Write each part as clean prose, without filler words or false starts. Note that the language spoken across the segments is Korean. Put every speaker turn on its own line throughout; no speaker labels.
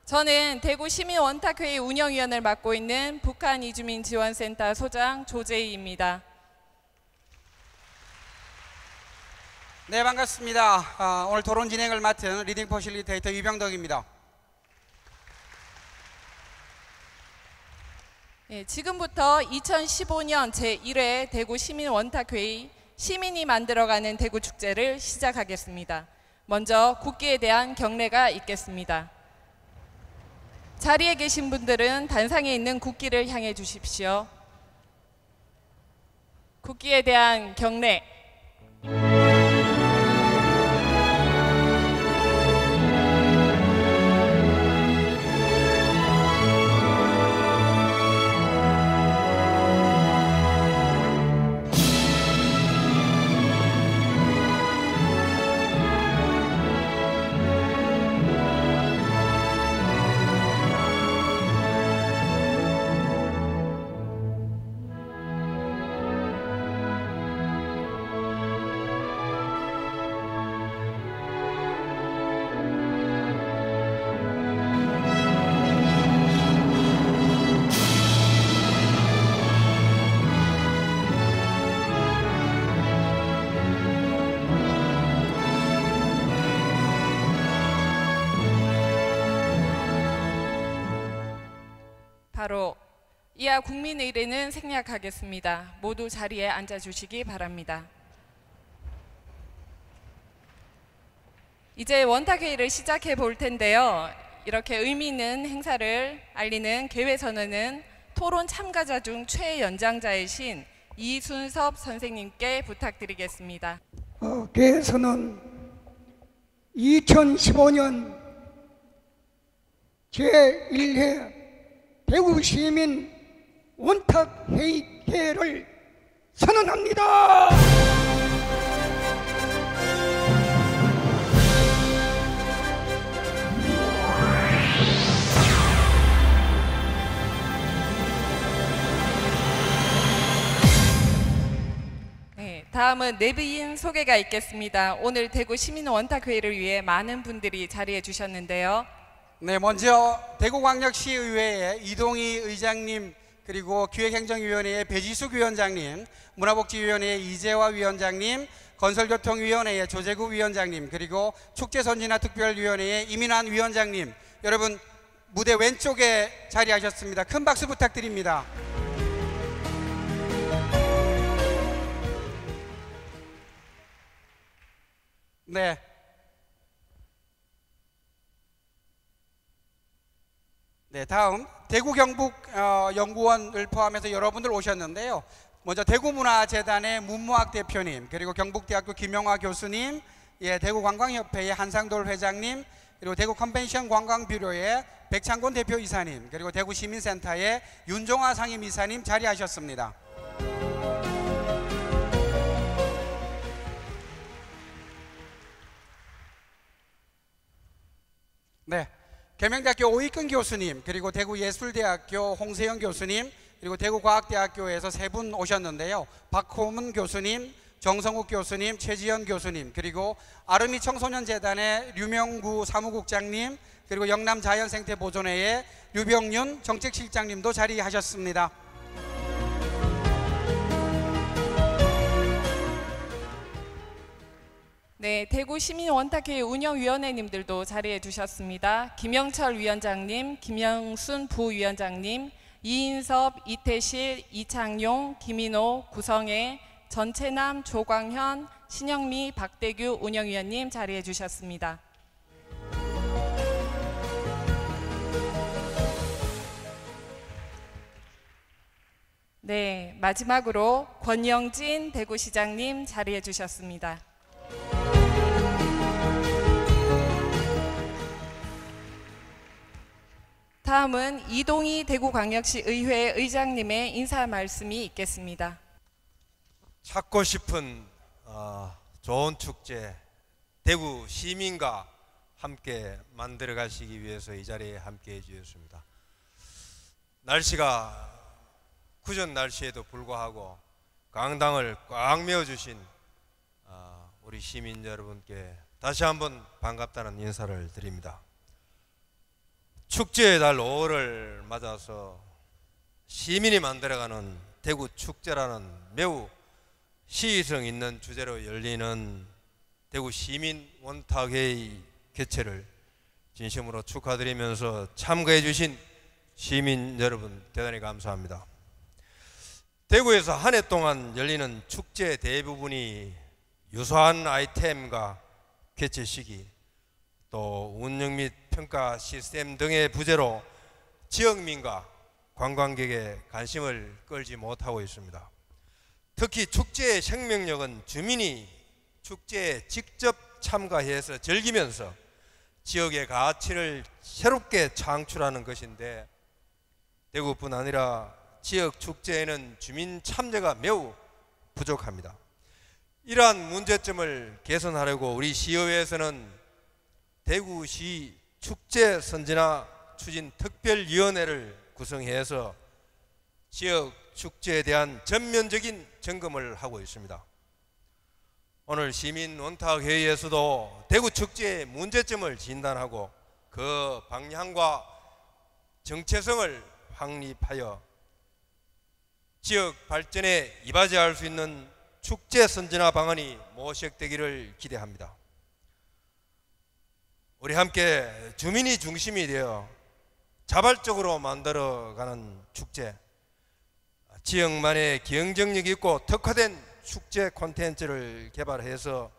저는 대구 시민원탁회의 운영위원을 맡고 있는 북한 이주민 지원센터 소장 조재희입니다.
네, 반갑습니다. 오늘 토론 진행을 맡은 리딩 퍼실리테이터 유병덕입니다.
지금부터 2015년 제1회 대구 시민원탁회의 시민이 만들어가는 대구축제를 시작하겠습니다. 먼저 국기에 대한 경례가 있겠습니다. 자리에 계신 분들은 단상에 있는 국기를 향해 주십시오. 국기에 대한 경례. 바로 이하 국민의례는 생략하겠습니다. 모두 자리에 앉아주시기 바랍니다. 이제 원탁회의를 시작해 볼 텐데요. 이렇게 의미 있는 행사를 알리는 개회선언은 토론 참가자 중 최연장자이신 이순섭 선생님께 부탁드리겠습니다.
개회선언 2015년 제1회 대구시민 원탁회의 개회를 선언합니다.
네, 다음은 내부인 소개가 있겠습니다. 오늘 대구 시민 원탁회의를 위해 많은 분들이 자리해 주셨는데요.
네, 먼저 대구광역시의회의 이동희 의장님, 그리고 기획행정위원회의 배지숙 위원장님, 문화복지위원회의 이재화 위원장님, 건설교통위원회의 조재국 위원장님, 그리고 축제선진화특별위원회의 이민환 위원장님, 여러분 무대 왼쪽에 자리하셨습니다. 큰 박수 부탁드립니다. 네. 네, 다음 대구 경북 연구원을 포함해서 여러분들 오셨는데요. 먼저 대구문화재단의 문무학 대표님, 그리고 경북대학교 김영화 교수님, 대구관광협회의 한상돌 회장님, 그리고 대구 컨벤션 관광뷰로의 백창곤 대표이사님, 그리고 대구시민센터의 윤종화 상임이사님 자리하셨습니다. 네. 계명대학교 오익근 교수님, 그리고 대구예술대학교 홍세영 교수님, 그리고 대구과학대학교에서 세 분 오셨는데요. 박호문 교수님, 정성욱 교수님, 최지연 교수님, 그리고 아르미 청소년재단의 류명구 사무국장님, 그리고 영남자연생태보존회의 류병윤 정책실장님도 자리하셨습니다.
네, 대구 시민원탁회의 운영위원회님들도 자리해 주셨습니다. 김영철 위원장님, 김영순 부위원장님, 이인섭, 이태실, 이창용, 김인호, 구성애, 전채남, 조광현, 신영미, 박대규 운영위원님 자리해 주셨습니다. 네, 마지막으로 권영진 대구시장님 자리해 주셨습니다. 다음은 이동희 대구광역시 의회 의장님의 인사 말씀이 있겠습니다.
찾고 싶은 좋은 축제, 대구 시민과 함께 만들어 가시기 위해서 이 자리에 함께 해 주셨습니다. 날씨가 구전 날씨에도 불구하고 강당을 꽉 메워주신 우리 시민 여러분께 다시 한번 반갑다는 인사를 드립니다. 축제의 달 5월을 맞아서 시민이 만들어가는 대구 축제라는 매우 시의성 있는 주제로 열리는 대구 시민 원탁회의 개최를 진심으로 축하드리면서 참가해 주신 시민 여러분 대단히 감사합니다. 대구에서 한 해 동안 열리는 축제 대부분이 유사한 아이템과 개최 시기, 또 운영 및 평가 시스템 등의 부재로 지역민과 관광객의 관심을 끌지 못하고 있습니다. 특히 축제의 생명력은 주민이 축제에 직접 참가해서 즐기면서 지역의 가치를 새롭게 창출하는 것인데, 대구뿐 아니라 지역 축제에는 주민 참여가 매우 부족합니다. 이러한 문제점을 개선하려고 우리 시의회에서는 대구시 축제 선진화 추진 특별위원회를 구성해서 지역 축제에 대한 전면적인 점검을 하고 있습니다. 오늘 시민 원탁회의에서도 대구 축제의 문제점을 진단하고 그 방향과 정체성을 확립하여 지역 발전에 이바지할 수 있는 축제 선진화 방안이 모색되기를 기대합니다. 우리 함께 주민이 중심이 되어 자발적으로 만들어가는 축제, 지역만의 경쟁력 있고 특화된 축제 콘텐츠를 개발해서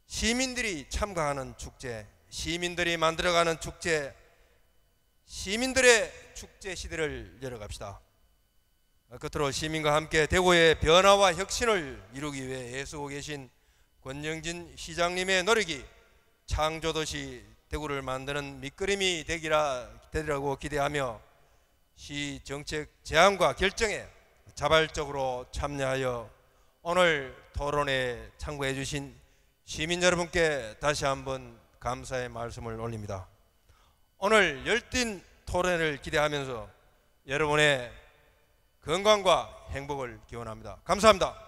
시민들이 참가하는 축제, 시민들이 만들어가는 축제, 시민들의 축제 시대를 열어갑시다. 끝으로 시민과 함께 대구의 변화와 혁신을 이루기 위해 애쓰고 계신 권영진 시장님의 노력이 창조도시 대구를 만드는 밑그림이 되리라고 기대하며 시 정책 제안과 결정에 자발적으로 참여하여 오늘 토론에 참가해 주신 시민 여러분께 다시 한번 감사의 말씀을 올립니다. 오늘 열띤 토론을 기대하면서 여러분의 건강과 행복을 기원합니다. 감사합니다.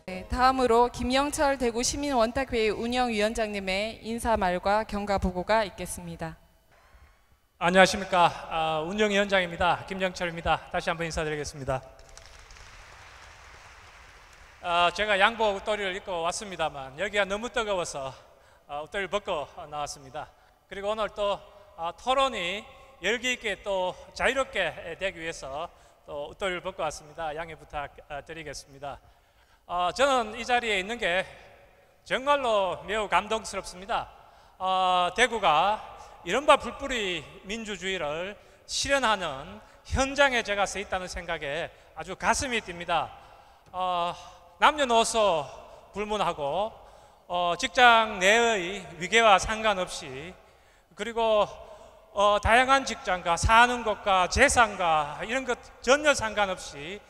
네, 다음으로 김영철 대구 시민원탁회의 운영위원장님의 인사말과 경과보고가 있겠습니다.
안녕하십니까. 운영위원장입니다. 김영철입니다. 다시 한번 인사드리겠습니다. 제가 양복 옷도리를 입고 왔습니다만 여기가 너무 뜨거워서 옷도리를 벗고 나왔습니다. 그리고 오늘 또 토론이 열기 있게 또 자유롭게 되기 위해서 또 옷도리를 벗고 왔습니다. 양해 부탁드리겠습니다. 저는 이 자리에 있는 게 정말로 매우 감동스럽습니다. 대구가 이른바 풀뿌리 민주주의를 실현하는 현장에 제가 서 있다는 생각에 아주 가슴이 뜁니다. 남녀노소 불문하고 직장 내의 위계와 상관없이, 그리고 다양한 직장과 사는 곳과 재산과 이런 것 전혀 상관없이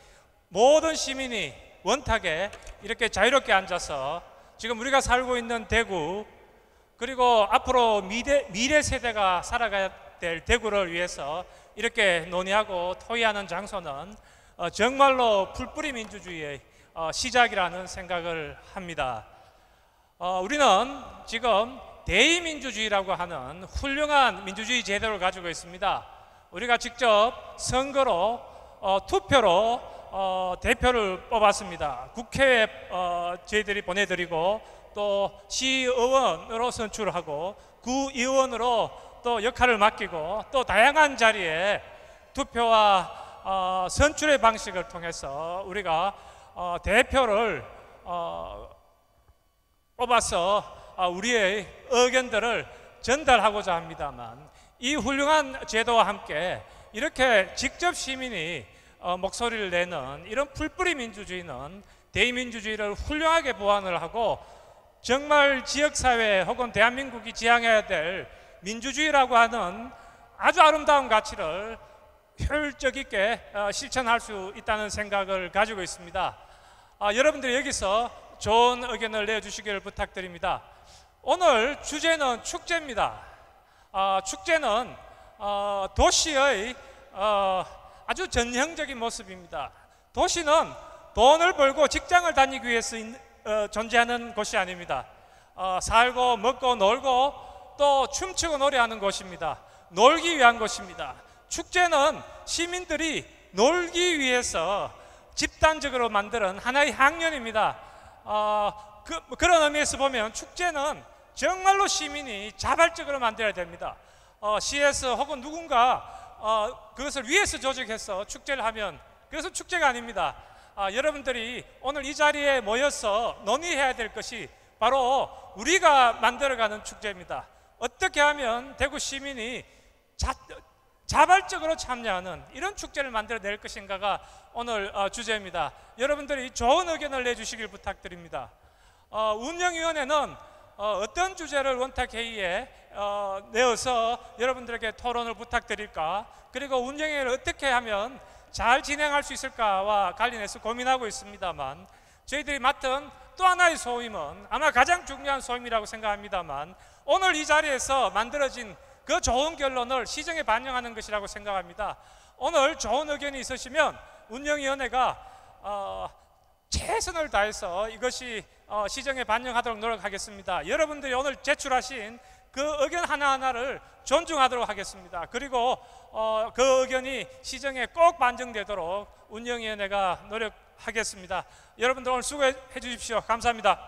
모든 시민이 원탁에 이렇게 자유롭게 앉아서 지금 우리가 살고 있는 대구, 그리고 앞으로 미래 세대가 살아가야 될 대구를 위해서 이렇게 논의하고 토의하는 장소는 정말로 풀뿌리 민주주의의 시작이라는 생각을 합니다. 우리는 지금 대의민주주의라고 하는 훌륭한 민주주의 제도를 가지고 있습니다. 우리가 직접 선거로 투표로 대표를 뽑았습니다. 국회에 저희들이 보내드리고 또 시의원으로 선출하고 구의원으로 또 역할을 맡기고 또 다양한 자리에 투표와 선출의 방식을 통해서 우리가 대표를 뽑아서 우리의 의견들을 전달하고자 합니다만, 이 훌륭한 제도와 함께 이렇게 직접 시민이 목소리를 내는 이런 풀뿌리 민주주의는 대의민주주의를 훌륭하게 보완을 하고 정말 지역사회 혹은 대한민국이 지향해야 될 민주주의라고 하는 아주 아름다운 가치를 효율적 있게 실천할 수 있다는 생각을 가지고 있습니다. 여러분들이 여기서 좋은 의견을 내주시기를 부탁드립니다. 오늘 주제는 축제입니다. 축제는 도시의 아주 전형적인 모습입니다. 도시는 돈을 벌고 직장을 다니기 위해서 존재하는 곳이 아닙니다. 살고 먹고 놀고 또 춤추고 노래하는 곳입니다. 놀기 위한 곳입니다. 축제는 시민들이 놀기 위해서 집단적으로 만드는 하나의 학년입니다. 그런 의미에서 보면 축제는 정말로 시민이 자발적으로 만들어야 됩니다. 시에서 혹은 누군가 그것을 위해서 조직해서 축제를 하면 그것은 축제가 아닙니다. 여러분들이 오늘 이 자리에 모여서 논의해야 될 것이 바로 우리가 만들어가는 축제입니다. 어떻게 하면 대구 시민이 자발적으로 참여하는 이런 축제를 만들어낼 것인가가 오늘 주제입니다. 여러분들이 좋은 의견을 내주시길 부탁드립니다. 운영위원회는 어떤 주제를 원탁회의에 내어서 여러분들에게 토론을 부탁드릴까, 그리고 운영회를 어떻게 하면 잘 진행할 수 있을까와 관련해서 고민하고 있습니다만, 저희들이 맡은 또 하나의 소임은 아마 가장 중요한 소임이라고 생각합니다만, 오늘 이 자리에서 만들어진 그 좋은 결론을 시정에 반영하는 것이라고 생각합니다. 오늘 좋은 의견이 있으시면 운영위원회가 최선을 다해서 이것이 시정에 반영하도록 노력하겠습니다. 여러분들이 오늘 제출하신 그 의견 하나하나를 존중하도록 하겠습니다. 그리고 그 의견이 시정에 꼭 반영되도록 운영위원회가 노력하겠습니다. 여러분들 오늘 수고해 주십시오. 감사합니다.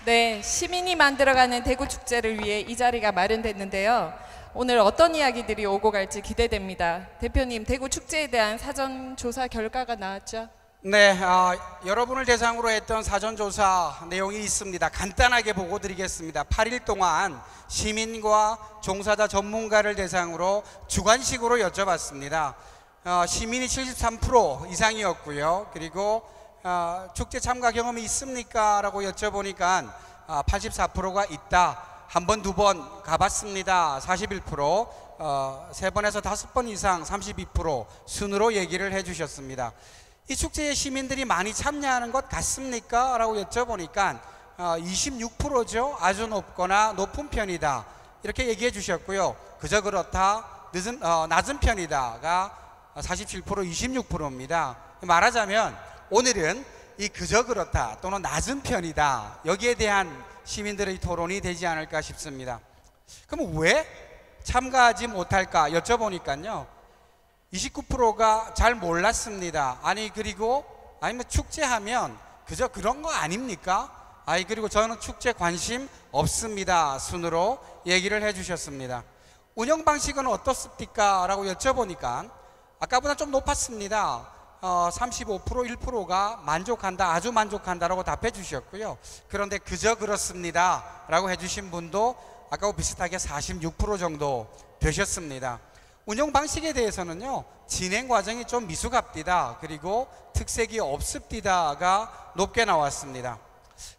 네, 시민이 만들어가는 대구축제를 위해 이 자리가 마련됐는데요. 오늘 어떤 이야기들이 오고 갈지 기대됩니다. 대표님, 대구축제에 대한 사전조사 결과가 나왔죠?
네, 여러분을 대상으로 했던 사전조사 내용이 있습니다. 간단하게 보고 드리겠습니다. 8일 동안 시민과 종사자 전문가를 대상으로 주관식으로 여쭤봤습니다. 시민이 73% 이상이었고요. 그리고 축제 참가 경험이 있습니까? 라고 여쭤보니까 84%가 있다. 한 번, 두 번 가봤습니다. 41%, 세 번에서 다섯 번 이상 32% 순으로 얘기를 해주셨습니다. 이 축제에 시민들이 많이 참여하는 것 같습니까? 라고 여쭤보니까 26%죠. 아주 높거나 높은 편이다. 이렇게 얘기해 주셨고요. 그저 그렇다, 낮은 편이다가 47%, 26%입니다. 말하자면 오늘은 이 그저 그렇다 또는 낮은 편이다, 여기에 대한 시민들의 토론이 되지 않을까 싶습니다. 그럼 왜 참가하지 못할까 여쭤보니까요, 29%가 잘 몰랐습니다. 그리고 축제하면 그저 그런 거 아닙니까? 그리고 저는 축제 관심 없습니다 순으로 얘기를 해주셨습니다. 운영 방식은 어떻습니까? 라고 여쭤보니까 아까보다 좀 높았습니다. 35%, 1%가 만족한다, 아주 만족한다라고 답해 주셨고요. 그런데 그저 그렇습니다 라고 해주신 분도 아까와 비슷하게 46% 정도 되셨습니다. 운영 방식에 대해서는요, 진행 과정이 좀 미숙합디다, 그리고 특색이 없습디다가 높게 나왔습니다.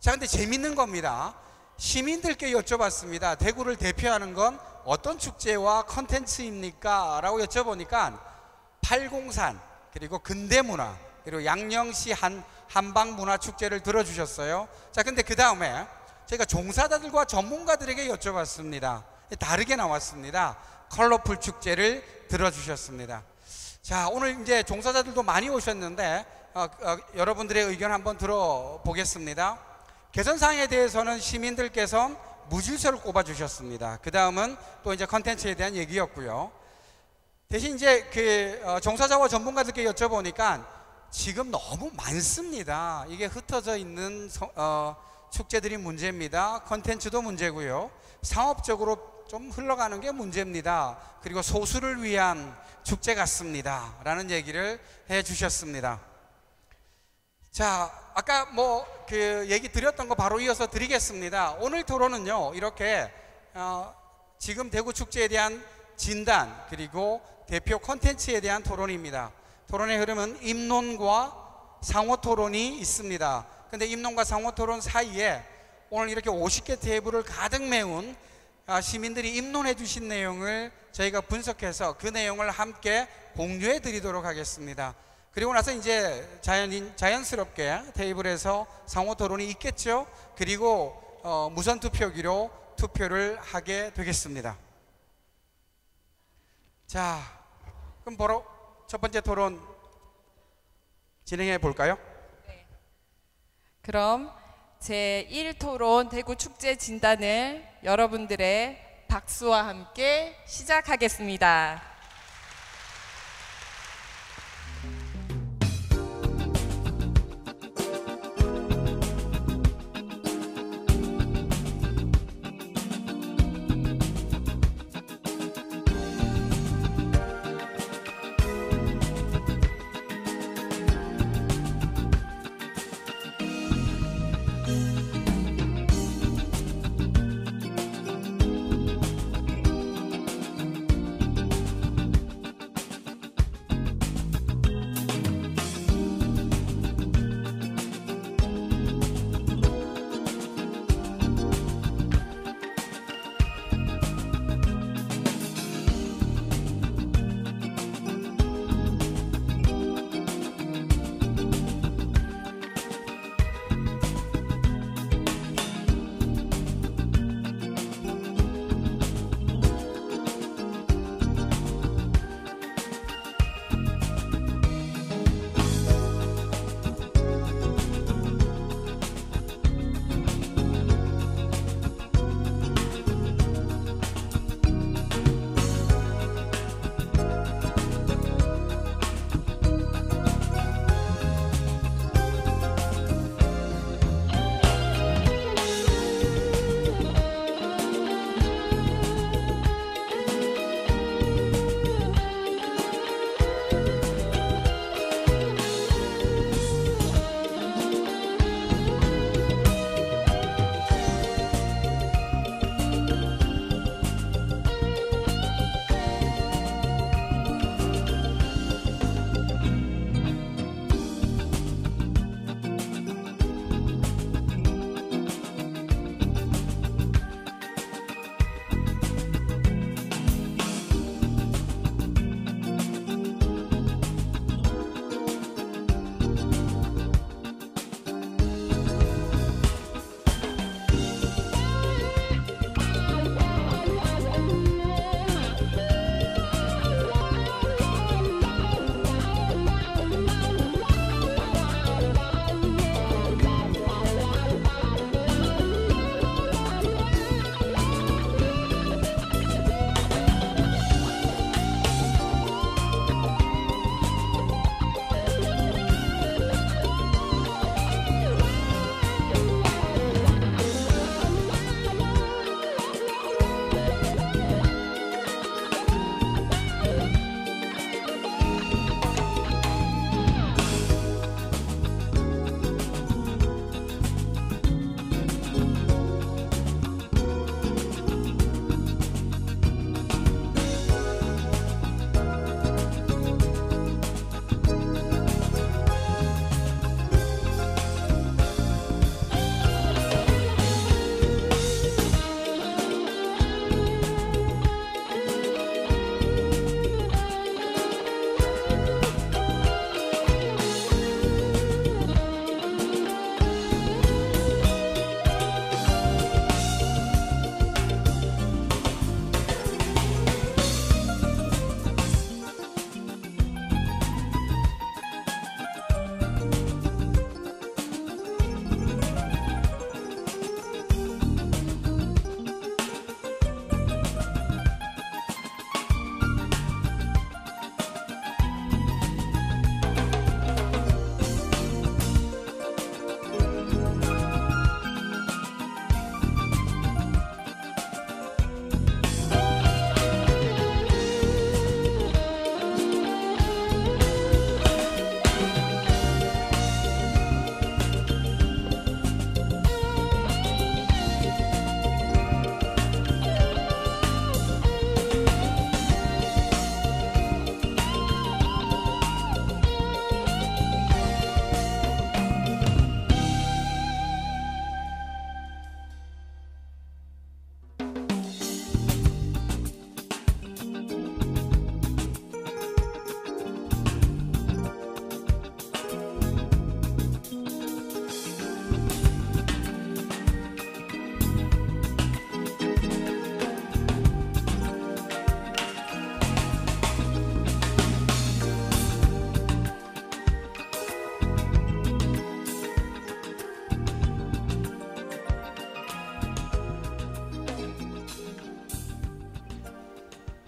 자, 근데 재밌는 겁니다. 시민들께 여쭤봤습니다. 대구를 대표하는 건 어떤 축제와 컨텐츠입니까? 라고 여쭤보니까 팔공산, 그리고 근대문화, 그리고 양령시 한방문화축제를 들어주셨어요. 자, 근데 그 다음에 저희가 종사자들과 전문가들에게 여쭤봤습니다. 다르게 나왔습니다. 컬러풀 축제를 들어주셨습니다. 자, 오늘 이제 종사자들도 많이 오셨는데 여러분들의 의견 한번 들어보겠습니다. 개선사항에 대해서는 시민들께서 무질서를 꼽아주셨습니다. 그 다음은 또 이제 컨텐츠에 대한 얘기였고요. 대신 이제 종사자와 전문가들께 여쭤보니까 지금 너무 많습니다. 이게 흩어져 있는 축제들이 문제입니다. 컨텐츠도 문제고요. 상업적으로 좀 흘러가는 게 문제입니다. 그리고 소수를 위한 축제 같습니다 라는 얘기를 해 주셨습니다. 자, 아까 얘기 드렸던 거 바로 이어서 드리겠습니다. 오늘 토론은요, 이렇게 지금 대구 축제에 대한 진단, 그리고 대표 콘텐츠에 대한 토론입니다. 토론의 흐름은 입론과 상호 토론이 있습니다. 근데 입론과 상호 토론 사이에 오늘 이렇게 50개 테이블을 가득 메운 시민들이 입론해 주신 내용을 저희가 분석해서 그 내용을 함께 공유해 드리도록 하겠습니다. 그리고 나서 이제 자연스럽게 테이블에서 상호 토론이 있겠죠. 그리고 무선 투표기로 투표를 하게 되겠습니다. 자, 그럼 바로 첫 번째 토론 진행해 볼까요?
네. 그럼 제1토론 대구축제 진단을 여러분들의 박수와 함께 시작하겠습니다.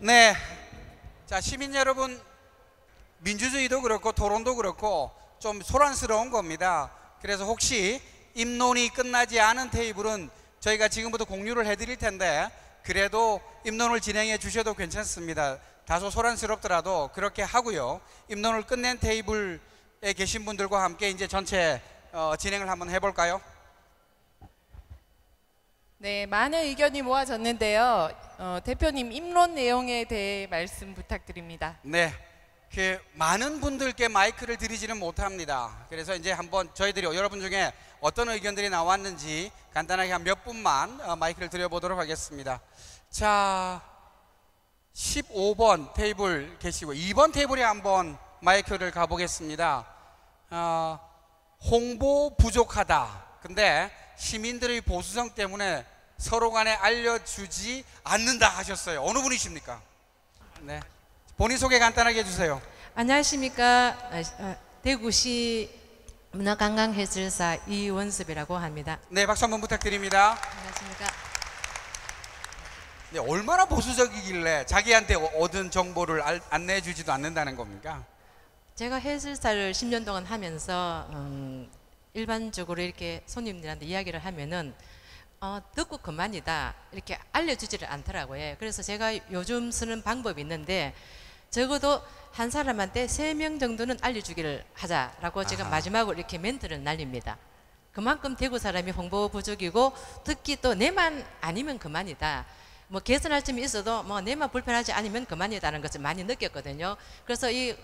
네. 자, 시민 여러분, 민주주의도 그렇고 토론도 그렇고 좀 소란스러운 겁니다. 그래서 혹시 입론이 끝나지 않은 테이블은 저희가 지금부터 공유를 해드릴 텐데 그래도 입론을 진행해 주셔도 괜찮습니다. 다소 소란스럽더라도 그렇게 하고요. 입론을 끝낸 테이블에 계신 분들과 함께 이제 전체 진행을 한번 해볼까요?
네, 많은 의견이 모아졌는데요. 대표님 입론 내용에 대해 말씀 부탁드립니다.
네, 그 많은 분들께 마이크를 드리지는 못합니다. 그래서 이제 한번 저희들이 여러분 중에 어떤 의견들이 나왔는지 간단하게 한 몇 분만 마이크를 드려보도록 하겠습니다. 자, 15번 테이블 계시고 2번 테이블에 한번 마이크를 가보겠습니다. 홍보 부족하다. 근데 시민들의 보수성 때문에 서로 간에 알려주지 않는다 하셨어요. 어느 분이십니까? 네, 본인 소개 간단하게 해주세요.
안녕하십니까. 대구시 문화관광해설사 이원섭이라고 합니다.
네, 박수 한번 부탁드립니다.
안녕하십니까.
네, 얼마나 보수적이길래 자기한테 얻은 정보를 안내해 주지도 않는다는 겁니까?
제가 해설사를 10년 동안 하면서 일반적으로 이렇게 손님들한테 이야기를 하면은 듣고 그만이다 이렇게 알려주지를 않더라고요. 그래서 제가 요즘 쓰는 방법이 있는데 적어도 한 사람한테 3명 정도는 알려주기를 하자라고 제가 마지막으로 이렇게 멘트를 날립니다. 그만큼 대구 사람이 홍보 부족이고 특히 또 내만 아니면 그만이다. 뭐 개선할 점이 있어도 뭐 내만 불편하지 않으면 그만이다라는 것을 많이 느꼈거든요. 그래서 이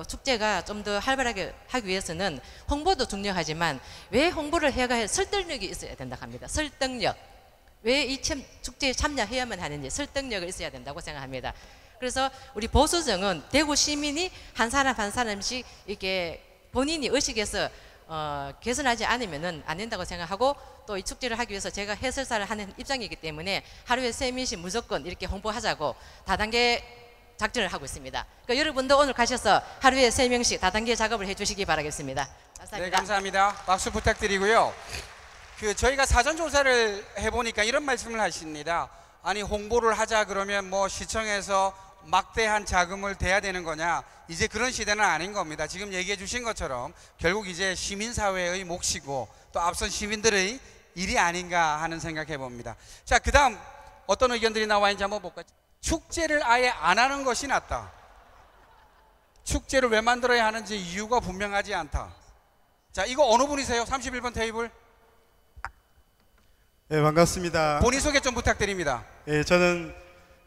축제가 좀 더 활발하게 하기 위해서는 홍보도 중요하지만 왜 홍보를 해야 할 설득력이 있어야 된다 합니다. 설득력. 왜 이 축제에 참여해야만 하는지 설득력이 있어야 된다고 생각합니다. 그래서 우리 보수정은 대구 시민이 한 사람 한 사람씩 이렇게 본인이 의식해서 개선하지 않으면은 안 된다고 생각하고 또 이 축제를 하기 위해서 제가 해설사를 하는 입장이기 때문에 하루에 3명씩 무조건 이렇게 홍보하자고 다단계 작전을 하고 있습니다. 그러니까 여러분도 오늘 가셔서 하루에 3명씩 다단계 작업을 해주시기 바라겠습니다. 감사합니다.
네, 감사합니다. 박수 부탁드리고요. 저희가 사전 조사를 해보니까 이런 말씀을 하십니다. 아니 홍보를 하자 그러면 뭐 시청에서 막대한 자금을 대야 되는 거냐? 이제 그런 시대는 아닌 겁니다. 지금 얘기해 주신 것처럼 결국 이제 시민사회의 몫이고 또 앞선 시민들의 일이 아닌가 하는 생각해 봅니다. 자, 그 다음 어떤 의견들이 나와 있는지 한번 볼까요? 축제를 아예 안 하는 것이 낫다. 축제를 왜 만들어야 하는지 이유가 분명하지 않다. 자, 이거 어느 분이세요? 31번 테이블.
네, 반갑습니다.
본인 소개 좀 부탁드립니다.
네, 저는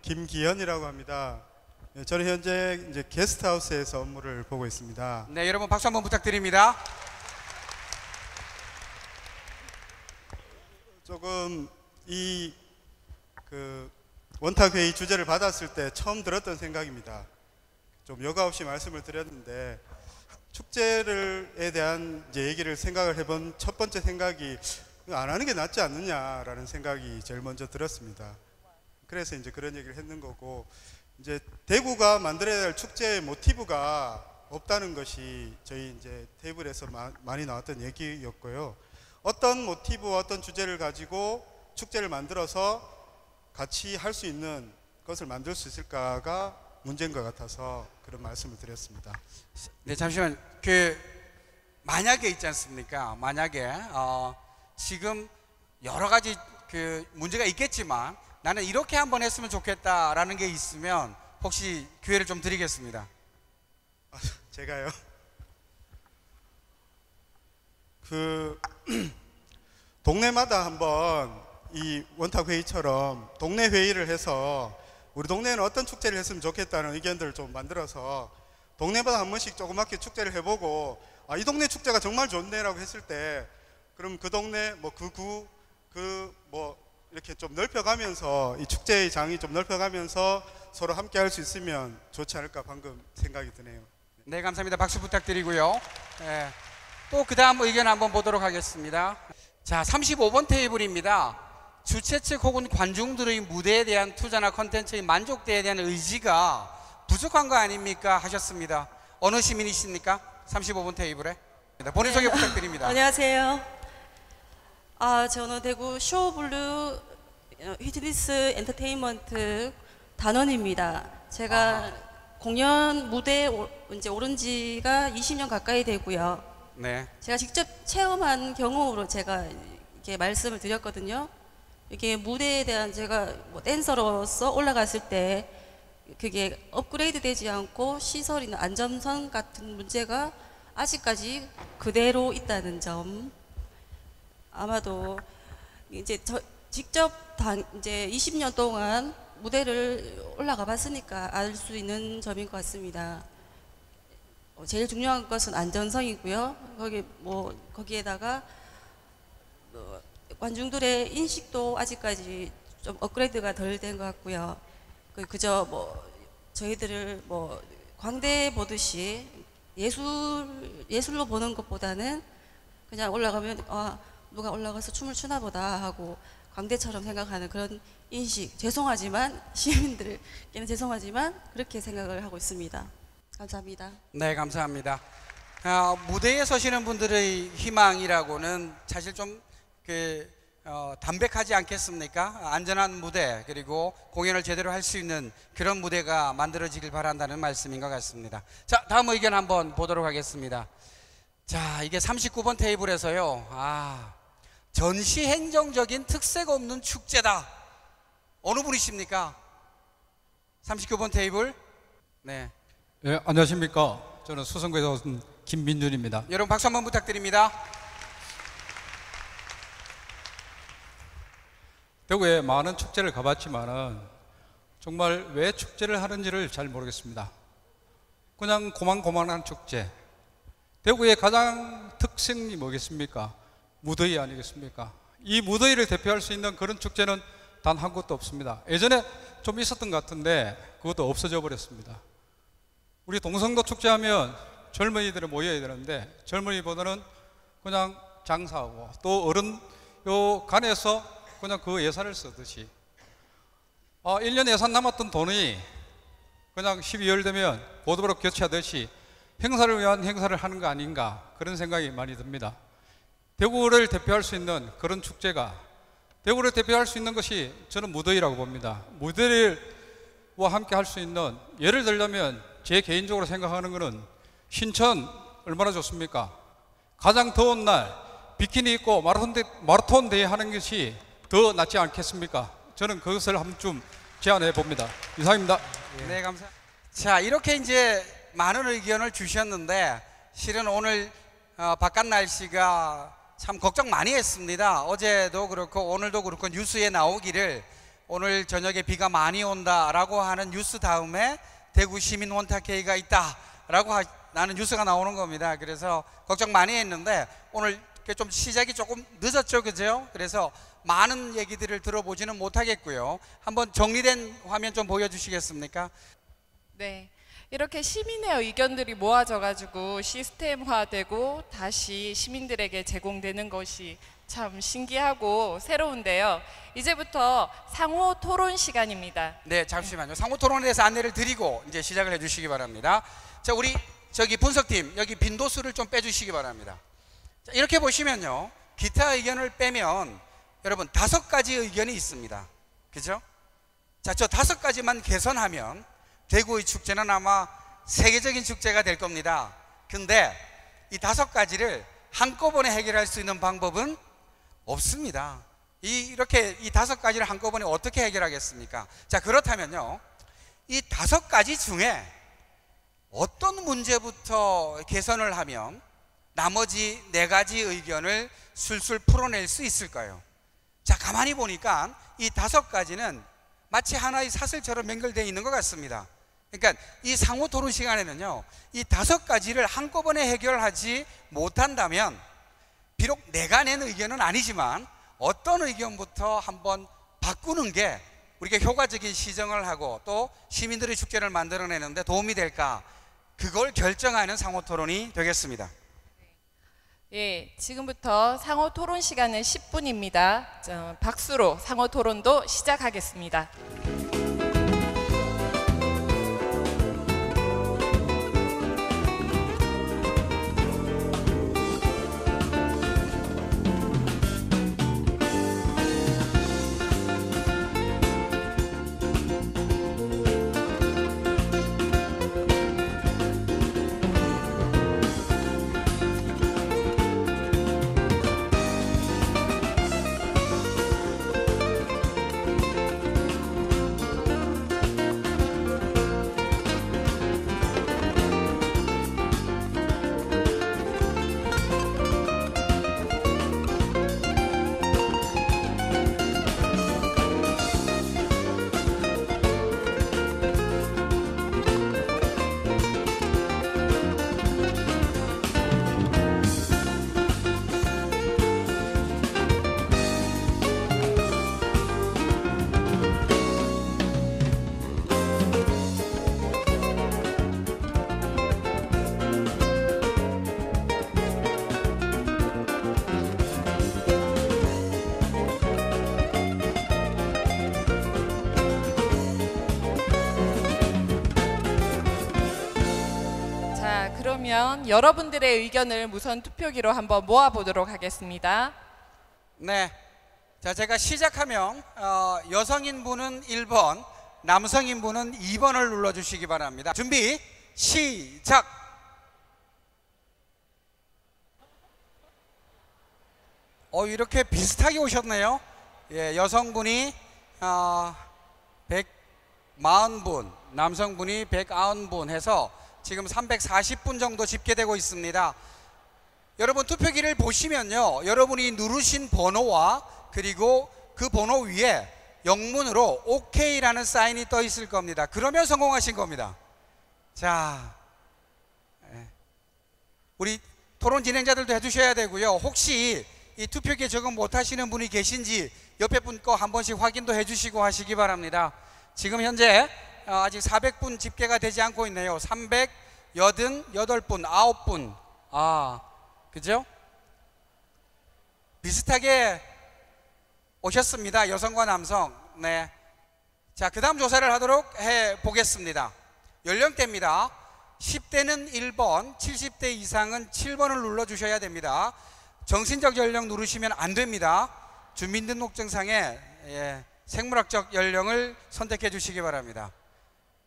김기현이라고 합니다. 네, 저는 현재 이제 게스트하우스에서 업무를 보고 있습니다.
네, 여러분 박수 한번 부탁드립니다.
조금 이 원탁회의 주제를 받았을 때 처음 들었던 생각입니다. 좀 여과 없이 말씀을 드렸는데 축제에 대한 이제 얘기를 생각을 해본 첫 번째 생각이 안 하는 게 낫지 않느냐라는 생각이 제일 먼저 들었습니다. 그래서 이제 그런 얘기를 했는 거고, 이제 대구가 만들어야 할 축제의 모티브가 없다는 것이 저희 이제 테이블에서 많이 나왔던 얘기였고요. 어떤 모티브, 어떤 주제를 가지고 축제를 만들어서 같이 할 수 있는 것을 만들 수 있을까가 문제인 것 같아서 그런 말씀을 드렸습니다.
네, 잠시만. 만약에 있지 않습니까? 만약에 지금 여러 가지 문제가 있겠지만 나는 이렇게 한번 했으면 좋겠다라는 게 있으면 혹시 기회를 좀 드리겠습니다.
제가요? 동네마다 한번 이 원탁회의처럼 동네 회의를 해서 우리 동네는 어떤 축제를 했으면 좋겠다는 의견들을 좀 만들어서 동네마다 한 번씩 조그맣게 축제를 해보고 이 동네 축제가 정말 좋네라고 했을 때 그럼 그 동네 이렇게 좀 넓혀가면서 이 축제의 장이 좀 넓혀가면서 서로 함께 할 수 있으면 좋지 않을까 방금 생각이 드네요.
네, 감사합니다. 박수 부탁드리고요. 네, 또 그 다음 의견 한번 보도록 하겠습니다. 자, 35번 테이블입니다. 주최 측 혹은 관중들의 무대에 대한 투자나 콘텐츠의 만족도에 대한 의지가 부족한 거 아닙니까? 하셨습니다. 어느 시민이십니까? 35번 테이블에. 본인 소개 부탁드립니다.
안녕하세요. 저는 대구 쇼블루 휘트니스 엔터테인먼트 단원입니다. 제가 공연 무대에 이제 오른 지가 20년 가까이 되고요.
네.
제가 직접 체험한 경험으로 제가 이렇게 말씀을 드렸거든요. 이게 무대에 대한 제가 뭐 댄서로서 올라갔을 때 그게 업그레이드 되지 않고 시설이나 안전성 같은 문제가 아직까지 그대로 있다는 점. 아마도 이제 저 직접 이제 20년 동안 무대를 올라가 봤으니까 알 수 있는 점인 것 같습니다. 제일 중요한 것은 안전성이고요. 거기에다가 관중들의 인식도 아직까지 좀 업그레이드가 덜 된 것 같고요. 그저 저희들을 광대 보듯이 예술로 보는 것보다는 그냥 올라가면 누가 올라가서 춤을 추나 보다 하고 광대처럼 생각하는 그런 인식. 죄송하지만 시민들께는 죄송하지만 그렇게 생각을 하고 있습니다. 감사합니다.
네, 감사합니다. 무대에 서시는 분들의 희망이라고는 사실 좀 담백하지 않겠습니까? 안전한 무대, 그리고 공연을 제대로 할 수 있는 그런 무대가 만들어지길 바란다는 말씀인 것 같습니다. 자, 다음 의견 한번 보도록 하겠습니다. 자, 이게 39번 테이블에서요. 전시 행정적인 특색 없는 축제다. 어느 분이십니까? 39번 테이블. 네.
네, 안녕하십니까. 저는 수성구에서 온 김민준입니다.
여러분 박수 한번 부탁드립니다.
대구에 많은 축제를 가봤지만은 정말 왜 축제를 하는지를 잘 모르겠습니다. 그냥 고만고만한 축제. 대구의 가장 특색이 뭐겠습니까? 무더위 아니겠습니까? 이 무더위를 대표할 수 있는 그런 축제는 단 한 곳도 없습니다. 예전에 좀 있었던 것 같은데 그것도 없어져 버렸습니다. 우리 동성도 축제하면 젊은이들이 모여야 되는데 젊은이보다는 그냥 장사하고 또 어른 요 간에서 그냥 그 예산을 쓰듯이 1년 예산 남았던 돈이 그냥 12월 되면 고도로 교체하듯이 행사를 위한 행사를 하는 거 아닌가 그런 생각이 많이 듭니다. 대구를 대표할 수 있는 그런 축제가 대구를 대표할 수 있는 것이 저는 무더위라고 봅니다. 무더위와 함께 할 수 있는 예를 들자면 제 개인적으로 생각하는 것은 신천 얼마나 좋습니까? 가장 더운 날 비키니 입고 마라톤 대회 하는 것이 더 낫지 않겠습니까? 저는 그것을 한 좀 제안해 봅니다. 이상입니다.
네, 감사합니다. 자, 이렇게 이제 많은 의견을 주셨는데 실은 오늘 바깥 날씨가 참 걱정 많이 했습니다. 어제도 그렇고 오늘도 그렇고 뉴스에 나오기를 오늘 저녁에 비가 많이 온다라고 하는 뉴스 다음에 대구 시민 원탁회의가 있다라고 하는 뉴스가 나오는 겁니다. 그래서 걱정 많이 했는데 오늘 좀 시작이 조금 늦었죠, 그죠? 그래서 많은 얘기들을 들어보지는 못하겠고요. 한번 정리된 화면 좀 보여주시겠습니까?
네. 이렇게 시민의 의견들이 모아져가지고 시스템화되고 다시 시민들에게 제공되는 것이 참 신기하고 새로운데요. 이제부터 상호 토론 시간입니다.
네, 잠시만요. 상호 토론에 대해서 안내를 드리고 이제 시작을 해주시기 바랍니다. 자, 우리 분석팀 여기 빈도수를 좀 빼주시기 바랍니다. 자, 이렇게 보시면요, 기타 의견을 빼면 여러분 5가지 의견이 있습니다. 그죠? 자, 저 5가지만 개선하면 대구의 축제는 아마 세계적인 축제가 될 겁니다. 근데 이 5가지를 한꺼번에 해결할 수 있는 방법은 없습니다. 이렇게 이 5가지를 한꺼번에 어떻게 해결하겠습니까? 자, 그렇다면요, 이 5가지 중에 어떤 문제부터 개선을 하면 나머지 4가지 의견을 술술 풀어낼 수 있을까요? 자, 가만히 보니까 이 5가지는 마치 하나의 사슬처럼 연결되어 있는 것 같습니다. 그러니까 이 상호 토론 시간에는요, 이 5가지를 한꺼번에 해결하지 못한다면 비록 내가 낸 의견은 아니지만 어떤 의견부터 한번 바꾸는 게 우리가 효과적인 시정을 하고 또 시민들의 축제를 만들어내는데 도움이 될까, 그걸 결정하는 상호 토론이 되겠습니다.
예, 지금부터 상호 토론 시간은 10분입니다. 박수로 상호 토론도 시작하겠습니다. 그러면 여러분들의 의견을 무선 투표기로 한번 모아보도록 하겠습니다.
네. 자, 제가 시작하면 여성인 분은 1번, 남성인 분은 2번을 눌러주시기 바랍니다. 준비, 시작! 이렇게 비슷하게 오셨네요. 예, 여성분이 140분, 남성분이 190분 해서 지금 340분 정도 집계되고 있습니다. 여러분 투표기를 보시면요, 여러분이 누르신 번호와 그리고 그 번호 위에 영문으로 OK라는 사인이 떠 있을 겁니다. 그러면 성공하신 겁니다. 자, 우리 토론 진행자들도 해주셔야 되고요. 혹시 이 투표기에 적응 못하시는 분이 계신지 옆에 분 거 한 번씩 확인도 해주시고 하시기 바랍니다. 지금 현재 아직 400분 집계가 되지 않고 있네요. 388분, 9분. 그죠? 비슷하게 오셨습니다. 여성과 남성. 네. 자, 그 다음 조사를 하도록 해 보겠습니다. 연령대입니다. 10대는 1번, 70대 이상은 7번을 눌러주셔야 됩니다. 정신적 연령 누르시면 안 됩니다. 주민등록증상에 생물학적 연령을 선택해 주시기 바랍니다.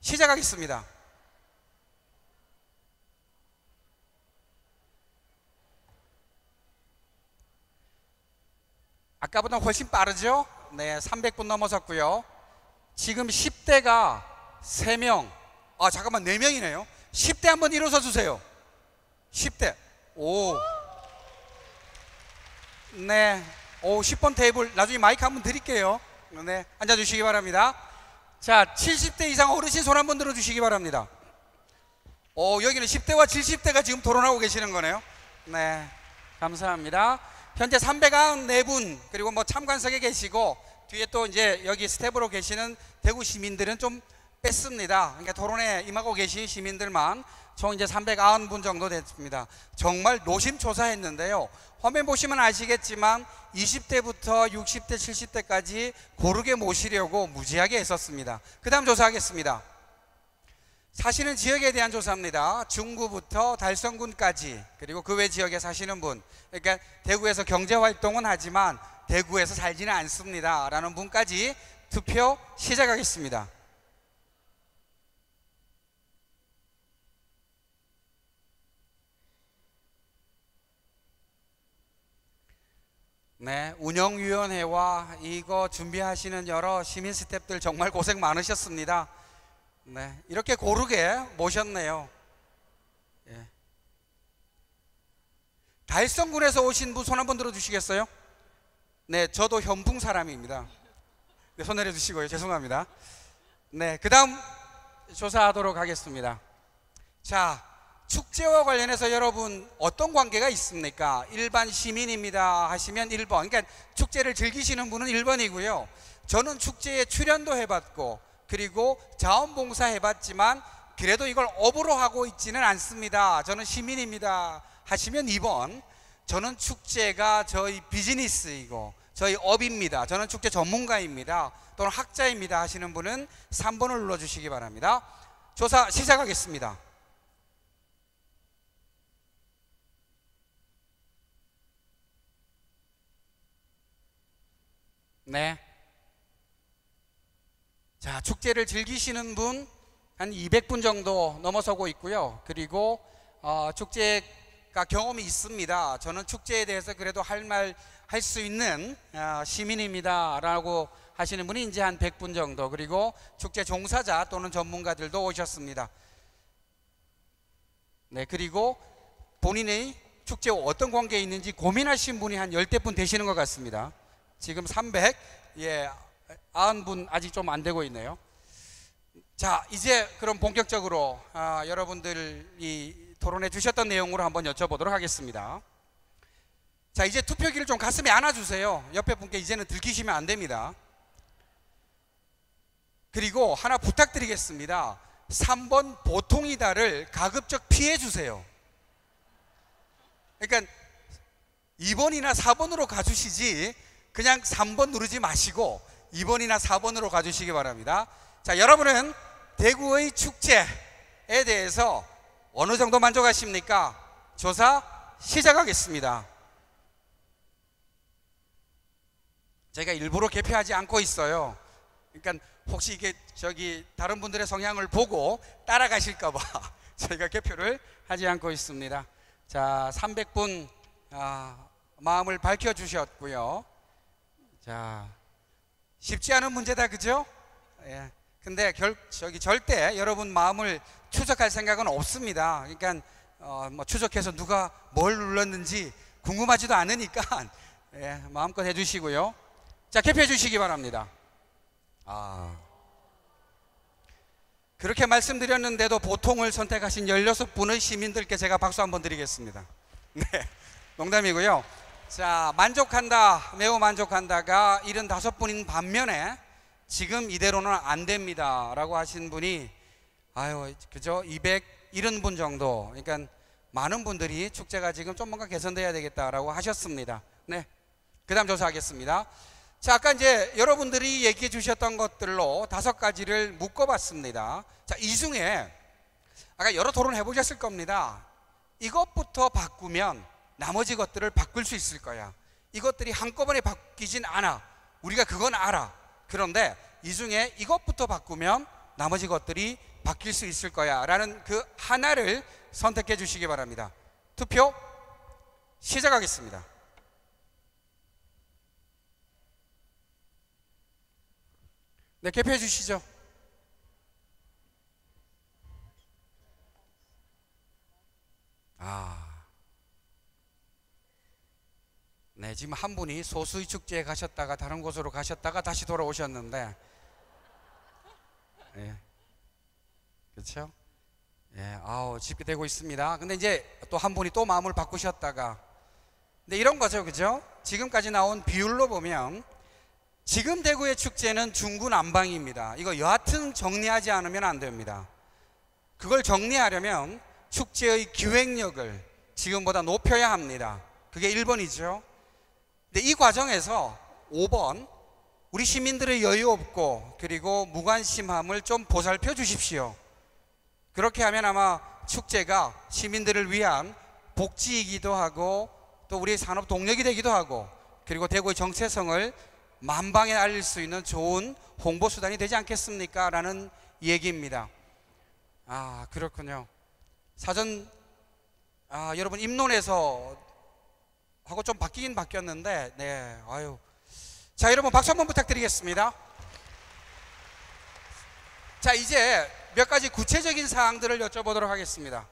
시작하겠습니다. 아까보다 훨씬 빠르죠? 네, 300분 넘어섰고요. 지금 10대가 3명, 잠깐만 4명이네요. 10대 한번 일어서 주세요. 10대. 네. 10번 테이블 나중에 마이크 한번 드릴게요. 네. 앉아주시기 바랍니다. 자, 70대 이상 어르신 손 한번 들어주시기 바랍니다. 여기는 10대와 70대가 지금 토론하고 계시는 거네요. 네. 감사합니다. 현재 394분, 그리고 뭐 참관석에 계시고, 뒤에 또 이제 여기 스텝으로 계시는 대구 시민들은 좀 뺐습니다. 그러니까 토론에 임하고 계신 시민들만 총 이제 390분 정도 됐습니다. 정말 노심초사했는데요. 화면 보시면 아시겠지만 20대부터 60대, 70대까지 고르게 모시려고 무지하게 애썼습니다. 그 다음 조사하겠습니다. 사시는 지역에 대한 조사입니다. 중구부터 달성군까지, 그리고 그 외 지역에 사시는 분, 그러니까 대구에서 경제활동은 하지만 대구에서 살지는 않습니다 라는 분까지 투표 시작하겠습니다. 네, 운영위원회와 이거 준비하시는 여러 시민 스태프들 정말 고생 많으셨습니다. 네, 이렇게 고르게 모셨네요. 예. 달성군에서 오신 분 손 한번 들어주시겠어요? 네, 저도 현풍 사람입니다. 네, 손 내려주시고요. 죄송합니다. 네, 그 다음 조사하도록 하겠습니다. 자, 축제와 관련해서 여러분 어떤 관계가 있습니까? 일반 시민입니다 하시면 1번, 그러니까 축제를 즐기시는 분은 1번이고요. 저는 축제에 출연도 해봤고 그리고 자원봉사 해봤지만 그래도 이걸 업으로 하고 있지는 않습니다, 저는 시민입니다 하시면 2번, 저는 축제가 저희 비즈니스이고 저희 업입니다, 저는 축제 전문가입니다 또는 학자입니다 하시는 분은 3번을 눌러주시기 바랍니다. 조사 시작하겠습니다. 네. 자, 축제를 즐기시는 분 한 200분 정도 넘어서고 있고요. 그리고 축제가 경험이 있습니다, 저는 축제에 대해서 그래도 할 수 있는 시민입니다 라고 하시는 분이 이제 한 100분 정도, 그리고 축제 종사자 또는 전문가들도 오셨습니다. 네, 그리고 본인의 축제와 어떤 관계에 있는지 고민하신 분이 한 10대분 되시는 것 같습니다. 지금 90분 아직 좀 안 되고 있네요. 자, 이제 그럼 본격적으로 여러분들이 토론해 주셨던 내용으로 한번 여쭤보도록 하겠습니다. 자, 이제 투표기를 좀 가슴에 안아주세요. 옆에 분께 이제는 들키시면 안 됩니다. 그리고 하나 부탁드리겠습니다. 3번 보통이다를 가급적 피해 주세요. 그러니까 2번이나 4번으로 가주시지 그냥 3번 누르지 마시고 2번이나 4번으로 가주시기 바랍니다. 자, 여러분은 대구의 축제에 대해서 어느 정도 만족하십니까? 조사 시작하겠습니다. 제가 일부러 개표하지 않고 있어요. 그러니까 혹시 이게 다른 분들의 성향을 보고 따라가실까 봐 저희가 개표를 하지 않고 있습니다. 자, 300분 마음을 밝혀 주셨고요. 자, 쉽지 않은 문제다, 그죠? 예. 근데 절대 여러분 마음을 추적할 생각은 없습니다. 그러니까 뭐 추적해서 누가 뭘 눌렀는지 궁금하지도 않으니까 예, 마음껏 해주시고요. 자, 개표해 주시기 바랍니다. 그렇게 말씀드렸는데도 보통을 선택하신 16분의 시민들께 제가 박수 한번 드리겠습니다. 네, 농담이고요. 자, 만족한다, 매우 만족한다가 75분인 반면에 지금 이대로는 안 됩니다 라고 하신 분이 그죠? 270분 정도. 그러니까 많은 분들이 축제가 지금 좀 뭔가 개선돼야 되겠다라고 하셨습니다. 네, 그 다음 조사하겠습니다. 자, 아까 이제 여러분들이 얘기해 주셨던 것들로 5가지를 묶어봤습니다. 자, 이 중에 아까 여러 토론을 해보셨을 겁니다. 이것부터 바꾸면 나머지 것들을 바꿀 수 있을 거야. 이것들이 한꺼번에 바뀌진 않아. 우리가 그건 알아. 그런데 이 중에 이것부터 바꾸면 나머지 것들이 바뀔 수 있을 거야 라는 그 하나를 선택해 주시기 바랍니다. 투표 시작하겠습니다. 네, 개표해 주시죠. 네, 지금 한 분이 소수의 축제에 가셨다가 다른 곳으로 가셨다가 다시 돌아오셨는데, 예, 그렇죠? 예, 집계되고 있습니다. 근데 이제 또 한 분이 또 마음을 바꾸셨다가, 근데 이런 거죠, 그죠? 지금까지 나온 비율로 보면 지금 대구의 축제는 중구난방입니다. 이거 여하튼 정리하지 않으면 안 됩니다. 그걸 정리하려면 축제의 기획력을 지금보다 높여야 합니다. 그게 1번이죠. 근데 이 과정에서 5번, 우리 시민들의 여유 없고 그리고 무관심함을 좀 보살펴 주십시오. 그렇게 하면 아마 축제가 시민들을 위한 복지이기도 하고 또 우리 산업 동력이 되기도 하고 그리고 대구의 정체성을 만방에 알릴 수 있는 좋은 홍보 수단이 되지 않겠습니까? 라는 얘기입니다. 그렇군요. 사전 여러분 입론에서 하고 좀 바뀌긴 바뀌었는데, 네, 자, 여러분 박수 한번 부탁드리겠습니다. 자, 이제 몇 가지 구체적인 사항들을 여쭤보도록 하겠습니다.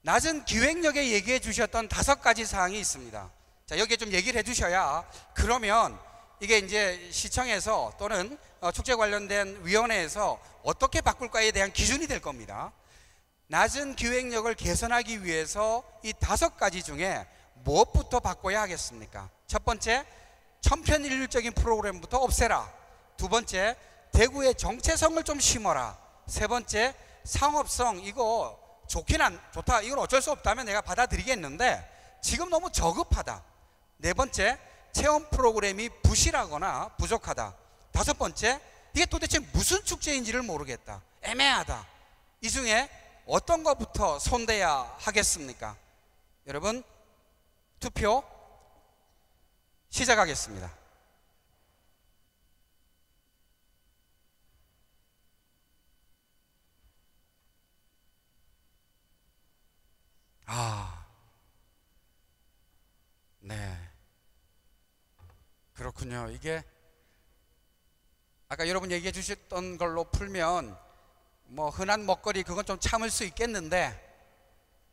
낮은 기획력에 얘기해 주셨던 5가지 사항이 있습니다. 자, 여기에 좀 얘기를 해 주셔야, 그러면 이게 이제 시청에서 또는 축제 관련된 위원회에서 어떻게 바꿀까에 대한 기준이 될 겁니다. 낮은 기획력을 개선하기 위해서 이 5가지 중에 무엇부터 바꿔야 하겠습니까? 첫 번째, 천편일률적인 프로그램부터 없애라. 두 번째, 대구의 정체성을 좀 심어라. 세 번째, 상업성, 이거 좋다, 이건 어쩔 수 없다면 내가 받아들이겠는데 지금 너무 저급하다. 네 번째, 체험 프로그램이 부실하거나 부족하다. 5번째, 이게 도대체 무슨 축제인지를 모르겠다, 애매하다. 이 중에 어떤 것부터 손대야 하겠습니까? 여러분, 투표 시작하겠습니다. 네, 그렇군요. 이게 아까 여러분 얘기해 주셨던 걸로 풀면 뭐 흔한 먹거리 그건 좀 참을 수 있겠는데,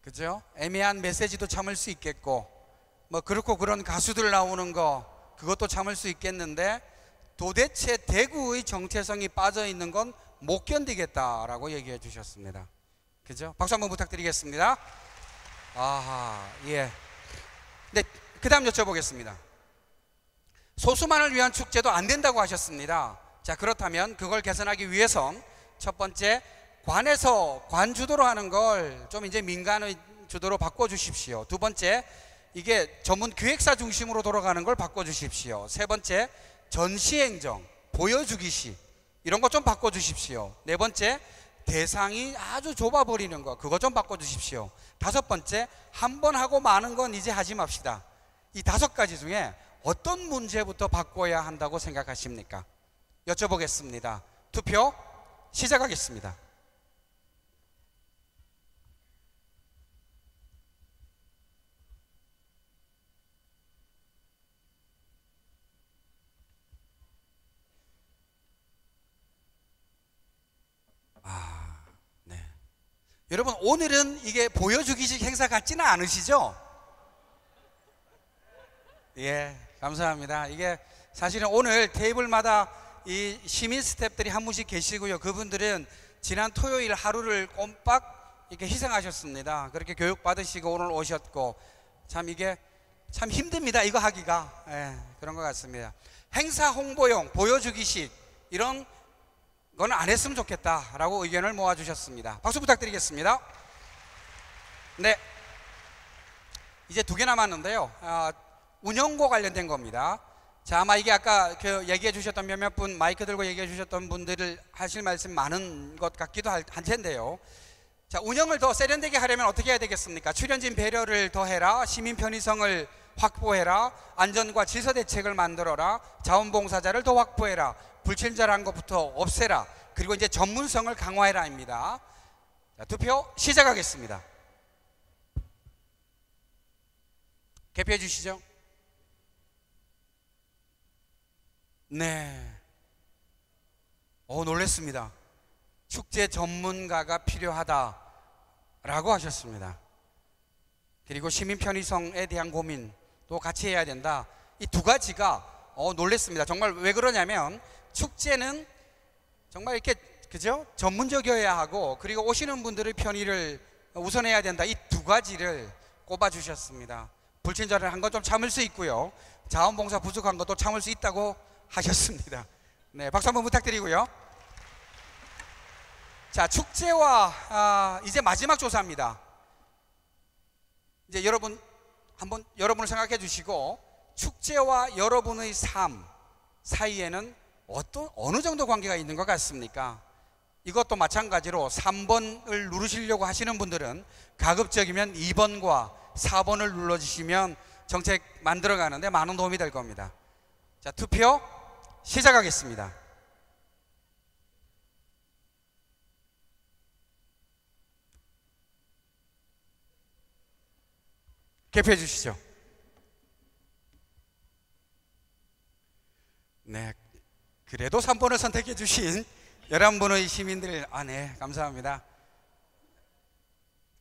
그죠? 애매한 메시지도 참을 수 있겠고, 뭐 그렇고 그런 가수들 나오는 거 그것도 참을 수 있겠는데, 도대체 대구의 정체성이 빠져 있는 건 못 견디겠다라고 얘기해 주셨습니다. 그죠? 박수 한번 부탁드리겠습니다. 예. 네, 그 다음 여쭤보겠습니다. 소수만을 위한 축제도 안 된다고 하셨습니다. 자, 그렇다면 그걸 개선하기 위해선 첫 번째, 관에서 관주도로 하는 걸 좀 이제 민간의 주도로 바꿔주십시오. 두 번째, 이게 전문 기획사 중심으로 돌아가는 걸 바꿔주십시오. 세 번째, 전시행정, 보여주기식 이런 거 좀 바꿔주십시오. 네 번째, 대상이 아주 좁아버리는 거, 그거 좀 바꿔주십시오. 5번째, 한 번 하고 마는 건 이제 하지 맙시다. 이 5가지 중에 어떤 문제부터 바꿔야 한다고 생각하십니까? 여쭤보겠습니다. 투표 시작하겠습니다. 네. 여러분, 오늘은 이게 보여주기식 행사 같지는 않으시죠? 예, 감사합니다. 이게 사실은 오늘 테이블마다 이 시민 스태프들이 한 분씩 계시고요. 그분들은 지난 토요일 하루를 꼼빡 이렇게 희생하셨습니다. 그렇게 교육 받으시고 오늘 오셨고, 참 이게 참 힘듭니다. 이거 하기가. 예, 그런 것 같습니다. 행사 홍보용 보여주기식 이런 건 안 했으면 좋겠다라고 의견을 모아주셨습니다. 박수 부탁드리겠습니다. 네, 이제 2개 남았는데요. 운영과 관련된 겁니다. 자, 아마 이게 아까 그 얘기해 주셨던 몇몇 분, 마이크 들고 얘기해 주셨던 분들을 하실 말씀 많은 것 같기도 할 텐데요. 자, 운영을 더 세련되게 하려면 어떻게 해야 되겠습니까? 출연진 배려를 더해라, 시민 편의성을 확보해라, 안전과 질서 대책을 만들어라, 자원봉사자를 더 확보해라, 불친절한 것부터 없애라, 그리고 이제 전문성을 강화해라입니다. 자, 투표 시작하겠습니다. 개표해 주시죠. 네. 놀랬습니다. 축제 전문가가 필요하다라고 하셨습니다. 그리고 시민 편의성에 대한 고민도 같이 해야 된다. 이 2가지가 놀랬습니다. 정말 왜 그러냐면 축제는 정말 이렇게 그죠? 전문적이어야 하고, 그리고 오시는 분들의 편의를 우선해야 된다. 이 2가지를 꼽아 주셨습니다. 불친절한 건 좀 참을 수 있고요, 자원봉사 부족한 것도 참을 수 있다고 하셨습니다. 네, 박수 한번 부탁드리고요. 자, 축제와 이제 마지막 조사입니다. 이제 여러분을 생각해 주시고, 축제와 여러분의 삶 사이에는 어느 정도 관계가 있는 것 같습니까? 이것도 마찬가지로 3번을 누르시려고 하시는 분들은 가급적이면 2번과 4번을 눌러주시면 정책 만들어가는데 많은 도움이 될 겁니다. 자, 투표 시작하겠습니다. 개표해 주시죠. 네, 그래도 3번을 선택해 주신 11분의 시민들, 네, 감사합니다.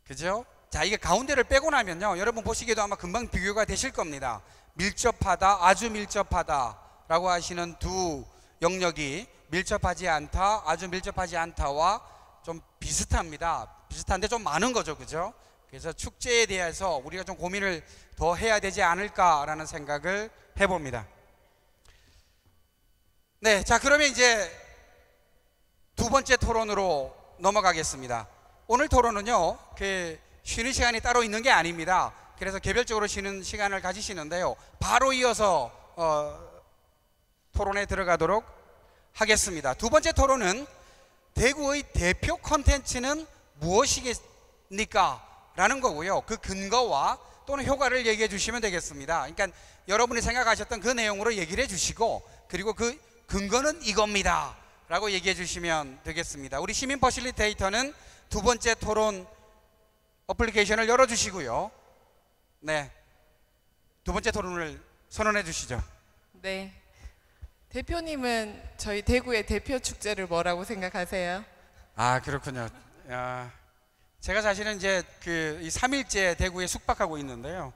그죠? 자, 이게 가운데를 빼고 나면요, 여러분 보시기에도 아마 금방 비교가 되실 겁니다. 밀접하다, 아주 밀접하다 라고 하시는 2 영역이 밀접하지 않다, 아주 밀접하지 않다와 좀 비슷합니다. 비슷한데 좀 많은 거죠, 그죠? 그래서 축제에 대해서 우리가 좀 고민을 더 해야 되지 않을까라는 생각을 해봅니다. 네, 자, 그러면 이제 2번째 토론으로 넘어가겠습니다. 오늘 토론은요, 쉬는 시간이 따로 있는 게 아닙니다. 그래서 개별적으로 쉬는 시간을 가지시는데요, 바로 이어서 토론에 들어가도록 하겠습니다. 2번째 토론은 대구의 대표 콘텐츠는 무엇이겠습니까? 라는 거고요. 그 근거와 또는 효과를 얘기해 주시면 되겠습니다. 그러니까 여러분이 생각하셨던 그 내용으로 얘기를 해 주시고, 그리고 그 근거는 이겁니다 라고 얘기해 주시면 되겠습니다. 우리 시민 퍼실리테이터는 2번째 토론 어플리케이션을 열어주시고요. 네, 2번째 토론을 선언해 주시죠.
네, 대표님은 저희 대구의 대표 축제를 뭐라고 생각하세요?
그렇군요. 제가 사실은 이제 이 3일째 대구에 숙박하고 있는데요,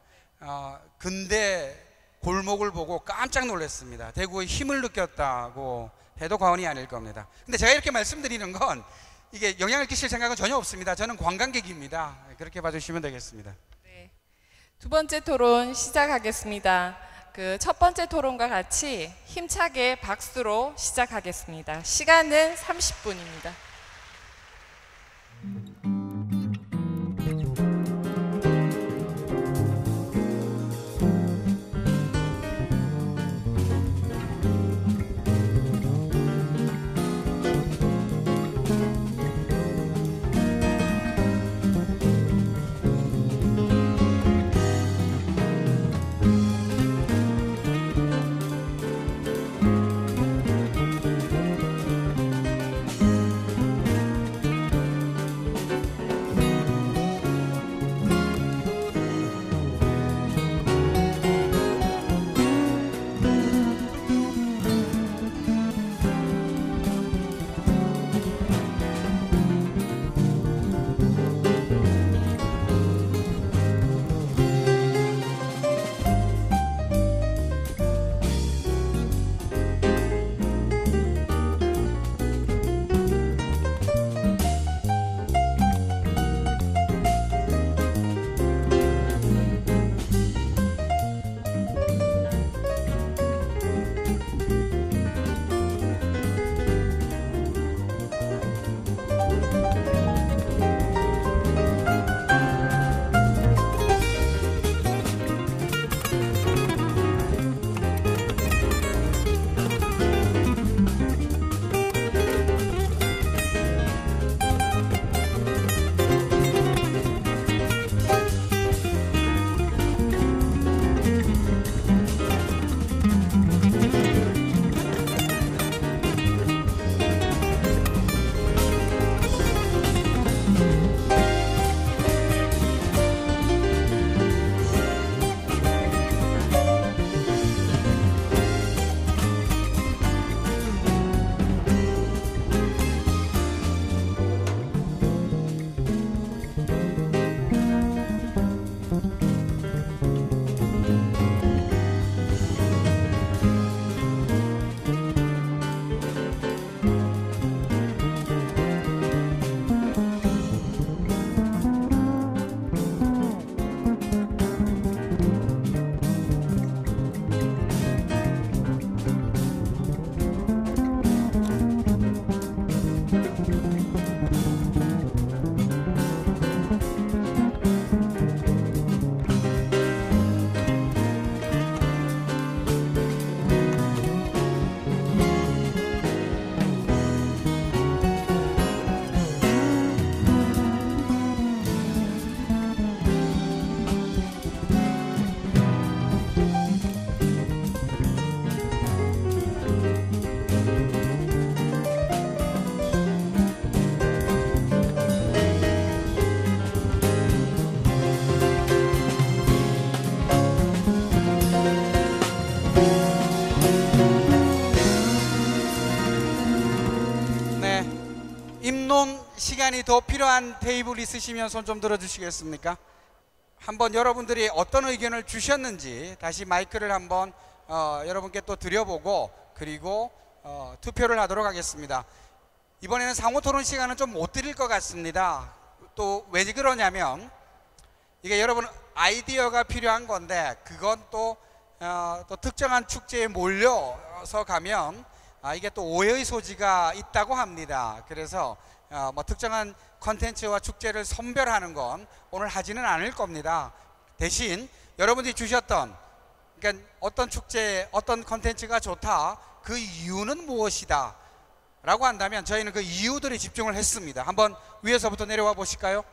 근대 골목을 보고 깜짝 놀랐습니다. 대구의 힘을 느꼈다고 해도 과언이 아닐 겁니다. 근데 제가 이렇게 말씀드리는 건 이게 영향을 끼칠 생각은 전혀 없습니다. 저는 관광객입니다. 그렇게 봐주시면 되겠습니다.
네, 2번째 토론 시작하겠습니다. 그 첫 번째 토론과 같이 힘차게 박수로 시작하겠습니다. 시간은 30분입니다.
토론 시간이 더 필요한 테이블 있으시면 손 좀 들어주시겠습니까? 한번 여러분들이 어떤 의견을 주셨는지 다시 마이크를 한번 여러분께 또 드려보고 그리고 투표를 하도록 하겠습니다. 이번에는 상호 토론 시간은 좀 못 드릴 것 같습니다. 또 왜 그러냐면 이게 여러분 아이디어가 필요한 건데 그건 또 특정한 축제에 몰려서 가면 이게 또 오해의 소지가 있다고 합니다. 그래서 뭐 특정한 컨텐츠와 축제를 선별하는 건 오늘 하지는 않을 겁니다. 대신 여러분들이 주셨던 그러니까 어떤 축제, 어떤 컨텐츠가 좋다, 그 이유는 무엇이다 라고 한다면 저희는 그 이유들에 집중을 했습니다. 한번 위에서부터 내려와 보실까요?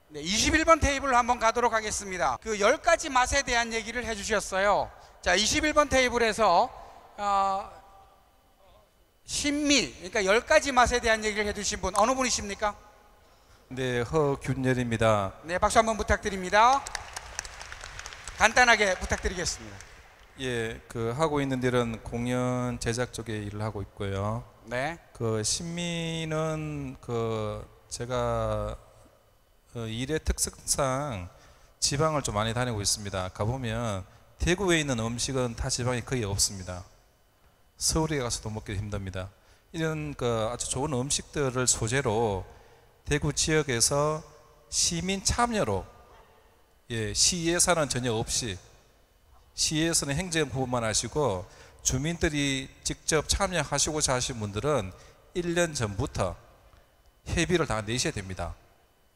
네, 21번 테이블 한번 가도록 하겠습니다. 그 10가지 맛에 대한 얘기를 해주셨어요. 자, 21번 테이블에서 신미, 그러니까 10가지 맛에 대한 얘기를 해주신 분 어느 분이십니까?
네, 허균열입니다.
네, 박수 한번 부탁드립니다. 간단하게 부탁드리겠습니다.
예, 그 하고 있는 일은 공연 제작 쪽에 일을 하고 있고요.
네.
그 신미는 그 제가 일의 특성상 지방을 좀 많이 다니고 있습니다. 가보면 대구에 있는 음식은 다 지방에 거의 없습니다. 서울에 가서도 먹기 힘듭니다. 이런 그 아주 좋은 음식들을 소재로 대구 지역에서 시민 참여로 시 예산은 전혀 없이 시에서는 행정 부분만 하시고 주민들이 직접 참여하시고자 하신 분들은 1년 전부터 회비를 다 내셔야 됩니다.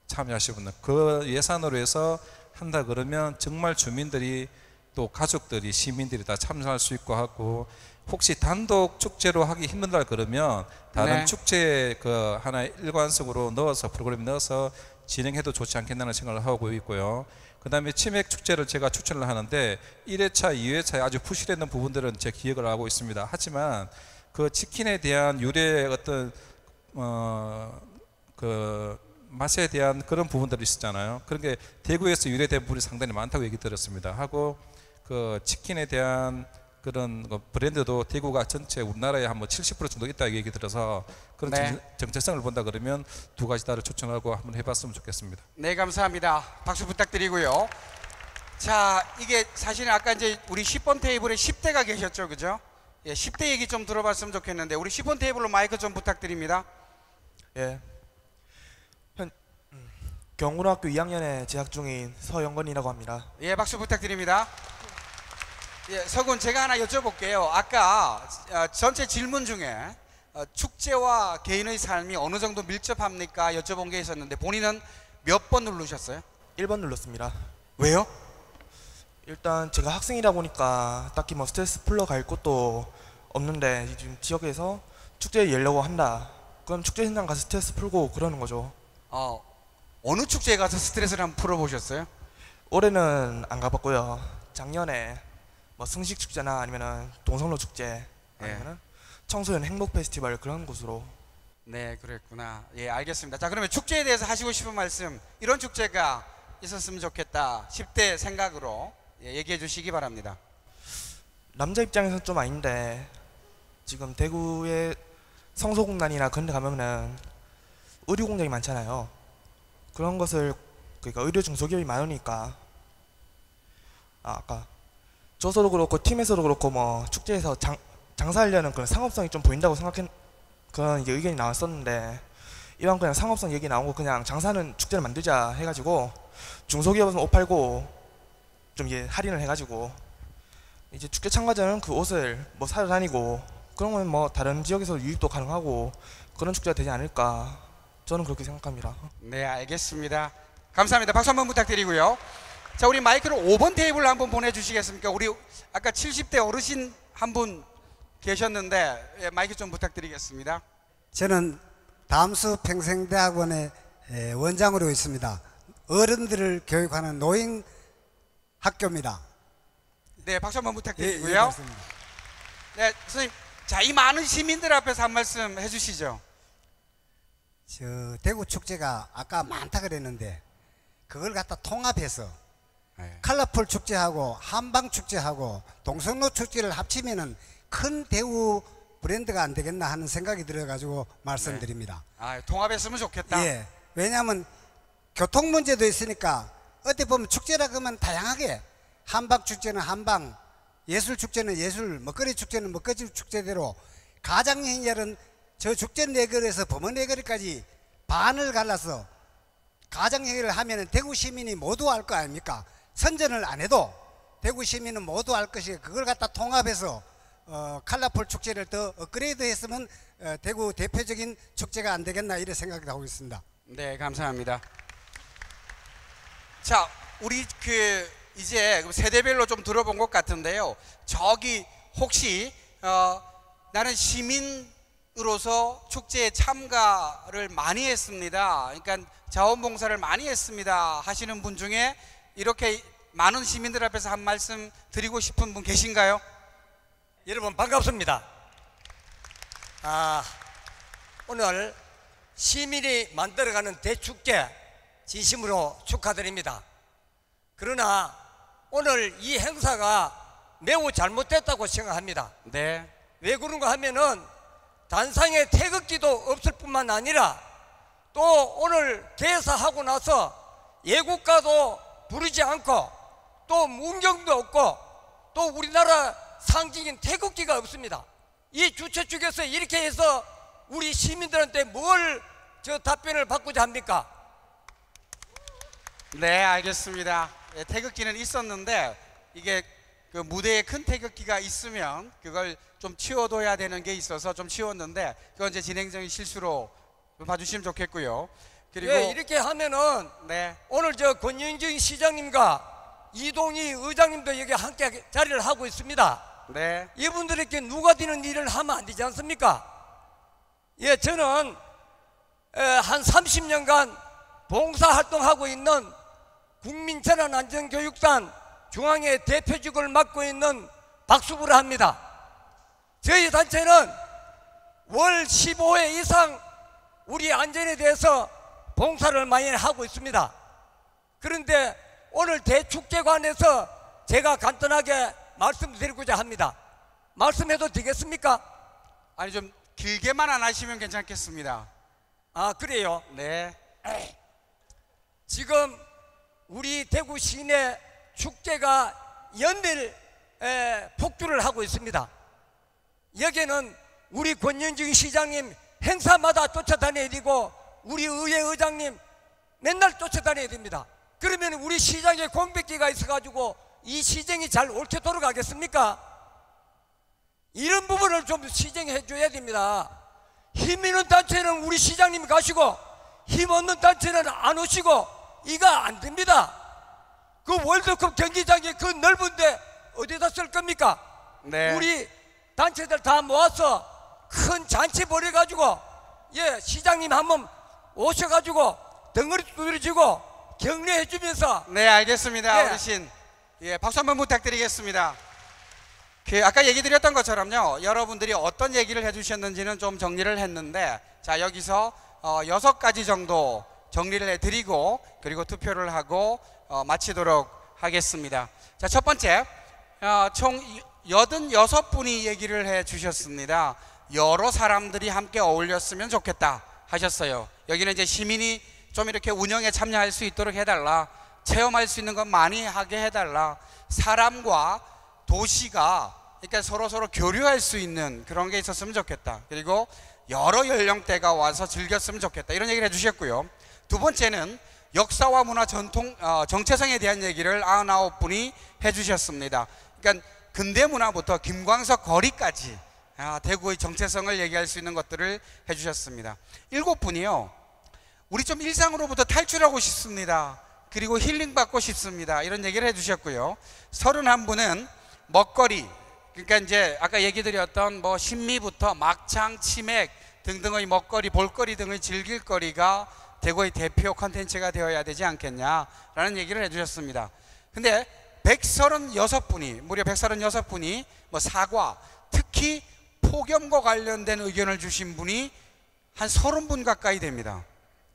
참여하시는 분들 그 예산으로 해서 한다 그러면 정말 주민들이 또 가족들이 시민들이 다 참여할 수 있고 하고 혹시 단독 축제로 하기 힘든다 그러면 다른
네.
축제 그 하나의 일관성으로 넣어서 프로그램 넣어서 진행해도 좋지 않겠나는 생각을 하고 있고요. 그 다음에 치맥 축제를 제가 추천을 하는데 1회차, 2회차에 아주 부실했는 부분들은 제 기억을 하고 있습니다. 하지만 그 치킨에 대한 유래 어떤 그 맛에 대한 그런 부분들이 있었잖아요. 그런 게 대구에서 유래된 부분이 상당히 많다고 얘기 들었습니다. 하고 그 치킨에 대한 그런 브랜드도 대구가 전체 우리나라에 한 뭐 70% 정도 있다고 얘기 들어서 그런
네.
정체성을 본다 그러면 두 가지 다를 추천하고 한번 해봤으면 좋겠습니다.
네, 감사합니다. 박수 부탁드리고요. 자, 이게 사실은 아까 이제 우리 10번 테이블에 10대가 계셨죠, 그죠? 예, 10대 얘기 좀 들어봤으면 좋겠는데 우리 10번 테이블로 마이크 좀 부탁드립니다.
예. 경운학교 2학년에 재학 중인 서영건이라고 합니다.
예, 박수 부탁드립니다. 예, 서군 제가 하나 여쭤볼게요. 아까 전체 질문 중에 축제와 개인의 삶이 어느 정도 밀접합니까? 여쭤본 게 있었는데 본인은 몇 번 누르셨어요?
1번 눌렀습니다.
왜요?
일단 제가 학생이다 보니까 딱히 뭐 스트레스 풀러 갈 곳도 없는데 지금 지역에서 축제를 열려고 한다. 그럼 축제 현장 가서 스트레스 풀고 그러는 거죠.
어느 축제에 가서 스트레스를 한번 풀어보셨어요?
올해는 안 가봤고요. 작년에 뭐 승식 축제나 아니면은 동성로 축제 아니면은 청소년 행복 페스티벌 그런 곳으로.
네, 그랬구나. 예, 알겠습니다. 자, 그러면 축제에 대해서 하시고 싶은 말씀, 이런 축제가 있었으면 좋겠다 10대 생각으로 얘기해 주시기 바랍니다.
남자 입장에서는 좀 아닌데 지금 대구의 성소공단이나 그런 데 가면은 의류 공장이 많잖아요. 그런 것을 그러니까 의류 중소기업이 많으니까 아까 저서도 그렇고 팀에서도 그렇고 뭐 축제에서 장사하려는 그런 상업성이 좀 보인다고 그런 이제 의견이 나왔었는데 이왕 그냥 상업성 얘기 나오고 그냥 장사는 축제를 만들자 해가지고 중소기업은 옷 팔고 좀 이제 할인을 해가지고 이제 축제 참가자는 그 옷을 뭐 사러 다니고 그러면 뭐 다른 지역에서 유입도 가능하고 그런 축제가 되지 않을까 저는 그렇게 생각합니다.
네, 알겠습니다. 감사합니다. 박수 한번 부탁드리고요. 자, 우리 마이크를 5번 테이블 한번 보내주시겠습니까? 우리 아까 70대 어르신 한 분 계셨는데 마이크 좀 부탁드리겠습니다.
저는 담수 평생대학원의 원장으로 있습니다. 어른들을 교육하는 노인 학교입니다.
네, 박수 한번 부탁드리고요.
예, 맞습니다.
네, 선생님, 자, 이 많은 시민들 앞에서 한 말씀 해주시죠.
저 대구 축제가 아까 많다 그랬는데 그걸 갖다 통합해서 컬러풀 축제하고 한방 축제하고 동성로 축제를 합치면은 큰 대구 브랜드가 안 되겠나 하는 생각이 들어가지고 말씀드립니다.
아, 통합했으면 좋겠다.
예. 왜냐하면 교통 문제도 있으니까 어디 보면 축제라 그러면 다양하게 한방 축제는 한방, 예술 축제는 예술, 먹거리 축제는 먹거리 축제대로 가장행렬은 저 축제 내거리에서 범원 내거리까지 반을 갈라서 가장행위를 하면 대구 시민이 모두 알 거 아닙니까? 선전을 안 해도 대구 시민은 모두 알 것이 그걸 갖다 통합해서 컬러풀 축제를 더 업그레이드 했으면 대구 대표적인 축제가 안 되겠나 이런 생각을 하고 있습니다.
네, 감사합니다. 자, 우리 이제 세대별로 좀 들어본 것 같은데요. 저기 혹시 나는 시민으로서 축제에 참가를 많이 했습니다. 그러니까 자원봉사를 많이 했습니다 하시는 분 중에 이렇게 많은 시민들 앞에서 한 말씀 드리고 싶은 분 계신가요?
여러분 반갑습니다. 오늘 시민이 만들어가는 대축제 진심으로 축하드립니다. 그러나 오늘 이 행사가 매우 잘못됐다고 생각합니다.
네.
왜 그런가 하면은 단상에 태극기도 없을 뿐만 아니라 또 오늘 개사하고 나서 예국가도 부르지 않고 또 문경도 없고 또 우리나라 상징인 태극기가 없습니다. 이 주최 측에서 이렇게 해서 우리 시민들한테 뭘 답변을 받고자 합니까?
네, 알겠습니다. 예, 태극기는 있었는데 이게 그 무대에 큰 태극기가 있으면 그걸 좀 치워둬야 되는 게 있어서 좀 치웠는데 그건 이제 진행적인 실수로 봐주시면 좋겠고요. 그리고
예, 이렇게 하면은
네.
오늘 권영진 시장님과 이동희 의장님도 여기 함께 자리를 하고 있습니다.
네.
이분들에게 누가 되는 일을 하면 안 되지 않습니까? 예, 저는 한 30년간 봉사활동하고 있는 국민재난안전교육단 중앙회 대표직을 맡고 있는 박수부라 합니다. 저희 단체는 월 15회 이상 우리 안전에 대해서 봉사를 많이 하고 있습니다. 그런데 오늘 대축제관에서 제가 간단하게 말씀드리고자 합니다. 말씀해도 되겠습니까?
아니 좀 길게만 안 하시면 괜찮겠습니다.
아, 그래요?
네.
지금 우리 대구 시내 축제가 연일 폭주를 하고 있습니다. 여기는 우리 권영진 시장님 행사마다 쫓아다녀야 되고 우리 의회 의장님 맨날 쫓아다녀야 됩니다. 그러면 우리 시장에 공백기가 있어가지고 이 시정이 잘 옳게 돌아가겠습니까? 이런 부분을 좀 시정해 줘야 됩니다. 힘 있는 단체는 우리 시장님이 가시고 힘 없는 단체는 안 오시고 이거 안 됩니다. 그 월드컵 경기장이 그 넓은데 어디다 쓸 겁니까?
네.
우리 단체들 다 모아서 큰 잔치 벌여가지고 예, 시장님 한번 오셔가지고 덩어리 두드려주고 격려해 주면서
네, 알겠습니다.
예.
어르신. 예, 박수 한번 부탁드리겠습니다. 아까 얘기 드렸던 것처럼요, 여러분들이 어떤 얘기를 해주셨는지는 좀 정리를 했는데, 자, 여기서 6가지 정도 정리를 해드리고, 그리고 투표를 하고 마치도록 하겠습니다. 자, 첫 번째, 총 86분이 얘기를 해주셨습니다. 여러 사람들이 함께 어울렸으면 좋겠다 하셨어요. 여기는 이제 시민이 좀 이렇게 운영에 참여할 수 있도록 해달라, 체험할 수 있는 건 많이 하게 해달라, 사람과 도시가 그러니까 서로 교류할 수 있는 그런 게 있었으면 좋겠다, 그리고 여러 연령대가 와서 즐겼으면 좋겠다, 이런 얘기를 해주셨고요. 두 번째는 역사와 문화 전통 정체성에 대한 얘기를 99분이 해주셨습니다. 그러니까 근대 문화부터 김광석 거리까지 대구의 정체성을 얘기할 수 있는 것들을 해주셨습니다. 7분이요, 우리 좀 일상으로부터 탈출하고 싶습니다, 그리고 힐링받고 싶습니다, 이런 얘기를 해주셨고요. 31분은 먹거리, 그러니까 이제 아까 얘기 드렸던 뭐 신미부터 막창, 치맥 등등의 먹거리, 볼거리 등의 즐길거리가 대구의 대표 컨텐츠가 되어야 되지 않겠냐라는 얘기를 해주셨습니다. 근데 136분이, 무려 136분이 뭐 사과, 특히 폭염과 관련된 의견을 주신 분이 한 30분 가까이 됩니다.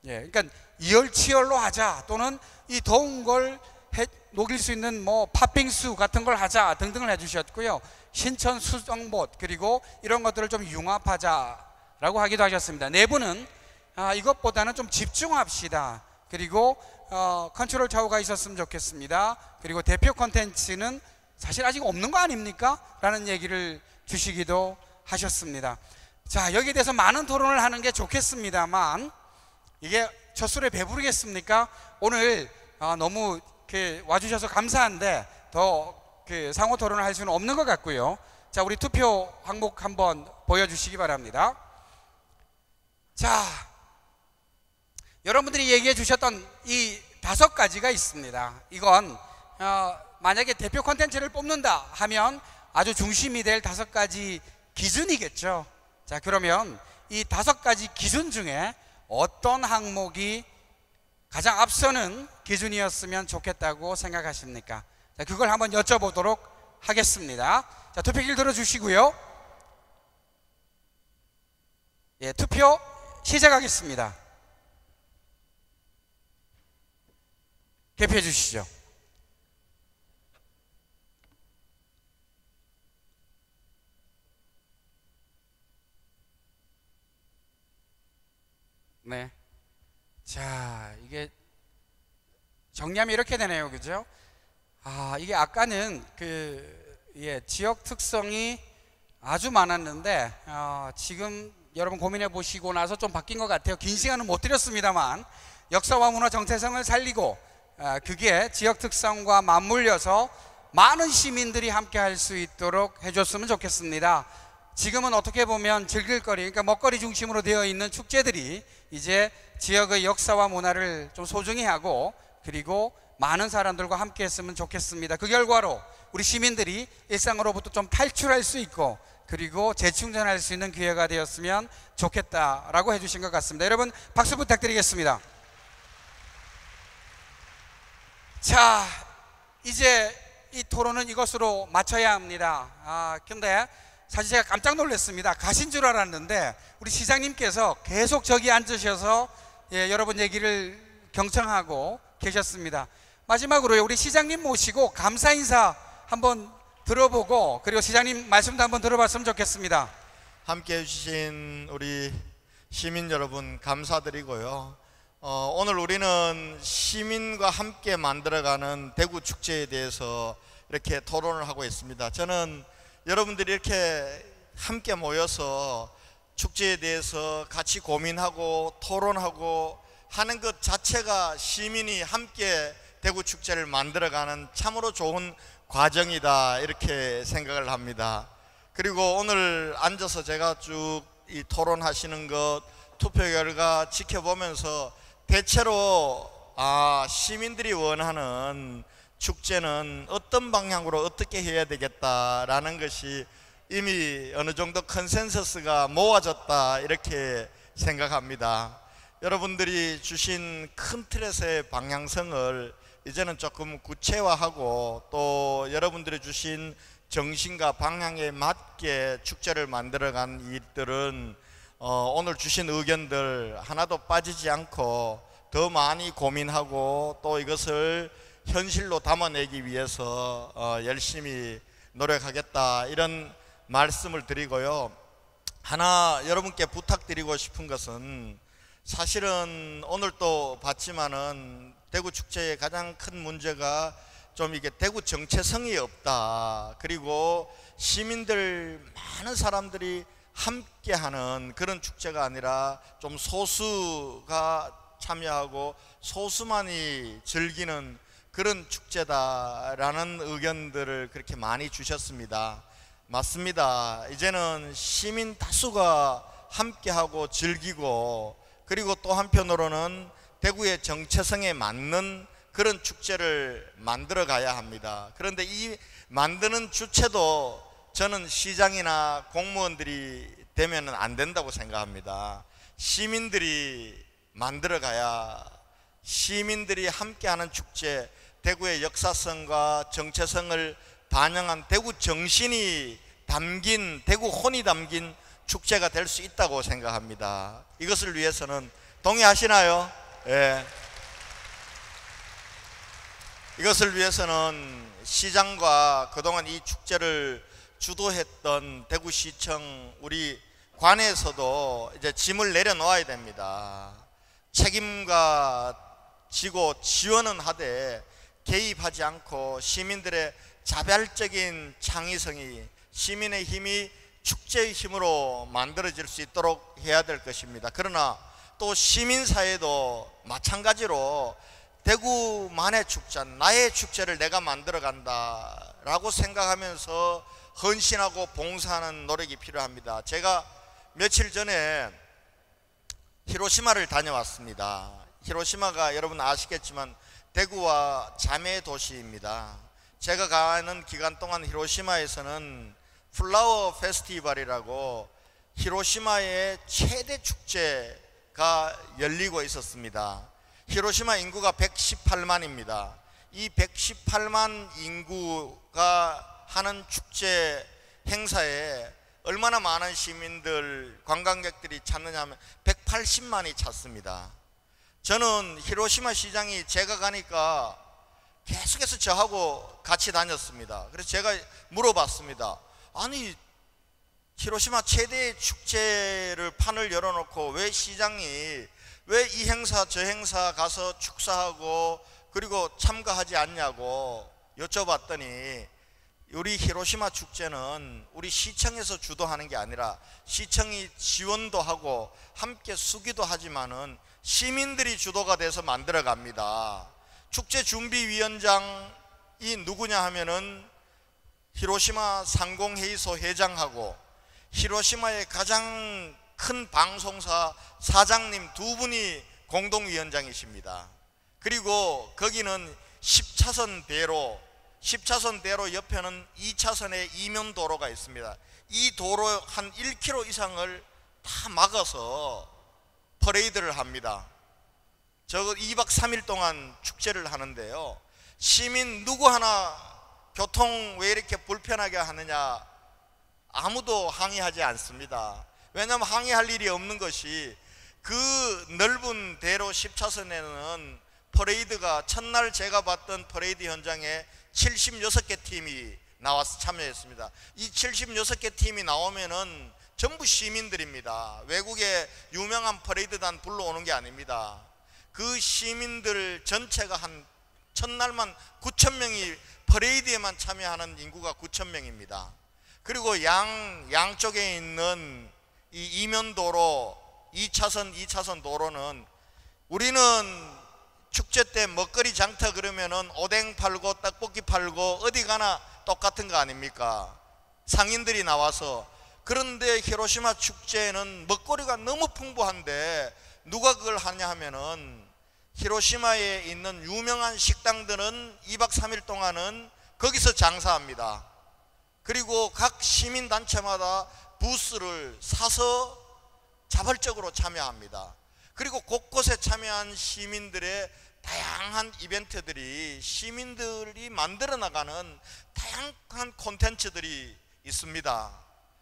예, 그러니까 이열치열로 하자, 또는 이 더운 걸 녹일 수 있는 뭐 팥빙수 같은 걸 하자 등등을 해주셨고요. 신천 수정봇 그리고 이런 것들을 좀 융합하자라고 하기도 하셨습니다. 내부는 이것보다는 좀 집중합시다. 그리고 컨트롤 타워가 있었으면 좋겠습니다. 그리고 대표 콘텐츠는 사실 아직 없는 거 아닙니까? 라는 얘기를 주시기도 하셨습니다. 자, 여기에 대해서 많은 토론을 하는 게 좋겠습니다만 이게 첫 술에 배부르겠습니까? 오늘 너무 와주셔서 감사한데 더 상호 토론을 할 수는 없는 것 같고요. 자, 우리 투표 항목 한번 보여주시기 바랍니다. 자, 여러분들이 얘기해 주셨던 이 5가지가 있습니다. 이건 만약에 대표 콘텐츠를 뽑는다 하면 아주 중심이 될 5가지 기준이겠죠. 자, 그러면 이 5가지 기준 중에 어떤 항목이 가장 앞서는 기준이었으면 좋겠다고 생각하십니까? 자, 그걸 한번 여쭤보도록 하겠습니다. 자, 투표기를 들어주시고요. 예, 투표 시작하겠습니다. 개표해 주시죠. 네. 자, 이게 정리하면 이렇게 되네요. 그죠? 이게 아까는 지역 특성이 아주 많았는데 지금 여러분 고민해 보시고 나서 좀 바뀐 것 같아요. 긴 시간은 못 드렸습니다만 역사와 문화 정체성을 살리고 그게 지역 특성과 맞물려서 많은 시민들이 함께 할 수 있도록 해줬으면 좋겠습니다. 지금은 어떻게 보면 즐길거리, 그러니까 먹거리 중심으로 되어 있는 축제들이 이제 지역의 역사와 문화를 좀 소중히 하고 그리고 많은 사람들과 함께 했으면 좋겠습니다. 그 결과로 우리 시민들이 일상으로부터 좀 탈출할 수 있고 그리고 재충전할 수 있는 기회가 되었으면 좋겠다라고 해주신 것 같습니다. 여러분 박수 부탁드리겠습니다. 자, 이제 이 토론은 이것으로 마쳐야 합니다. 근데 사실 제가 깜짝 놀랐습니다. 가신 줄 알았는데 우리 시장님께서 계속 저기 앉으셔서 여러분 얘기를 경청하고 계셨습니다. 마지막으로 우리 시장님 모시고 감사 인사 한번 들어보고 그리고 시장님 말씀도 한번 들어봤으면 좋겠습니다.
함께 해주신 우리 시민 여러분 감사드리고요. 오늘 우리는 시민과 함께 만들어가는 대구 축제에 대해서 이렇게 토론을 하고 있습니다. 저는 여러분들이 이렇게 함께 모여서 축제에 대해서 같이 고민하고 토론하고 하는 것 자체가 시민이 함께 대구 축제를 만들어가는 참으로 좋은 과정이다 이렇게 생각을 합니다. 그리고 오늘 앉아서 제가 쭉 이 토론하시는 것 투표 결과 지켜보면서 대체로 시민들이 원하는 축제는 어떤 방향으로 어떻게 해야 되겠다라는 것이 이미 어느 정도 컨센서스가 모아졌다 이렇게 생각합니다. 여러분들이 주신 큰 틀에서의 방향성을 이제는 조금 구체화하고 또 여러분들이 주신 정신과 방향에 맞게 축제를 만들어간 일들은 오늘 주신 의견들 하나도 빠지지 않고 더 많이 고민하고 또 이것을 현실로 담아내기 위해서 열심히 노력하겠다 이런 말씀을 드리고요. 하나 여러분께 부탁드리고 싶은 것은 사실은 오늘 또 봤지만은 대구 축제의 가장 큰 문제가 좀 이게 대구 정체성이 없다. 그리고 시민들 많은 사람들이 함께하는 그런 축제가 아니라 좀 소수가 참여하고 소수만이 즐기는 그런 축제다라는 의견들을 그렇게 많이 주셨습니다. 맞습니다. 이제는 시민 다수가 함께하고 즐기고 그리고 또 한편으로는 대구의 정체성에 맞는 그런 축제를 만들어 가야 합니다. 그런데 이 만드는 주체도 저는 시장이나 공무원들이 되면 안 된다고 생각합니다. 시민들이 만들어 가야 시민들이 함께하는 축제, 대구의 역사성과 정체성을 반영한 대구 정신이 담긴 대구 혼이 담긴 축제가 될 수 있다고 생각합니다. 이것을 위해서는 동의하시나요? 예. 이것을 위해서는 시장과 그동안 이 축제를 주도했던 대구시청 우리 관에서도 이제 짐을 내려놓아야 됩니다. 책임과 지고 지원은 하되 개입하지 않고 시민들의 자발적인 창의성이, 시민의 힘이 축제의 힘으로 만들어질 수 있도록 해야 될 것입니다. 그러나 또 시민사회도 마찬가지로 대구만의 축제, 나의 축제를 내가 만들어 간다 라고 생각하면서 헌신하고 봉사하는 노력이 필요합니다. 제가 며칠 전에 히로시마를 다녀왔습니다. 히로시마가 여러분 아시겠지만 대구와 자매 도시입니다. 제가 가는 기간 동안 히로시마에서는 플라워 페스티벌이라고 히로시마의 최대 축제가 열리고 있었습니다. 히로시마 인구가 118만입니다. 이 118만 인구가 하는 축제 행사에 얼마나 많은 시민들, 관광객들이 찾느냐 하면 180만이 찾습니다. 저는 히로시마 시장이 제가 가니까 계속해서 저하고 같이 다녔습니다. 그래서 제가 물어봤습니다. 아니, 히로시마 최대 축제를 판을 열어놓고 왜 시장이 왜 이 행사 저 행사 가서 축사하고 그리고 참가하지 않냐고 여쭤봤더니, 우리 히로시마 축제는 우리 시청에서 주도하는 게 아니라 시청이 지원도 하고 함께 수기도 하지만은 시민들이 주도가 돼서 만들어 갑니다. 축제준비위원장이 누구냐 하면은 히로시마 상공회의소 회장하고 히로시마의 가장 큰 방송사 사장님 두 분이 공동위원장이십니다. 그리고 거기는 10차선 대로, 10차선 대로 옆에는 2차선의 이면도로가 있습니다. 이 도로 한 1km 이상을 다 막아서 퍼레이드를 합니다. 저거 2박 3일 동안 축제를 하는데요, 시민 누구 하나 교통 왜 이렇게 불편하게 하느냐 아무도 항의하지 않습니다. 왜냐하면 항의할 일이 없는 것이, 그 넓은 대로 10차선에는 퍼레이드가, 첫날 제가 봤던 퍼레이드 현장에 76개 팀이 나와서 참여했습니다. 이 76개 팀이 나오면은 전부 시민들입니다. 외국의 유명한 퍼레이드단 불러오는 게 아닙니다. 그 시민들 전체가 한 첫날만 9,000명이 퍼레이드에만 참여하는 인구가 9,000명입니다. 그리고 양쪽에 있는 이 이면도로 2차선 도로는, 우리는 축제 때 먹거리 장터 그러면은 오뎅 팔고 떡볶이 팔고 어디 가나 똑같은 거 아닙니까? 상인들이 나와서. 그런데 히로시마 축제에는 먹거리가 너무 풍부한데 누가 그걸 하냐 하면은 히로시마에 있는 유명한 식당들은 2박 3일 동안은 거기서 장사합니다. 그리고 각 시민단체마다 부스를 사서 자발적으로 참여합니다. 그리고 곳곳에 참여한 시민들의 다양한 이벤트들이, 시민들이 만들어 나가는 다양한 콘텐츠들이 있습니다.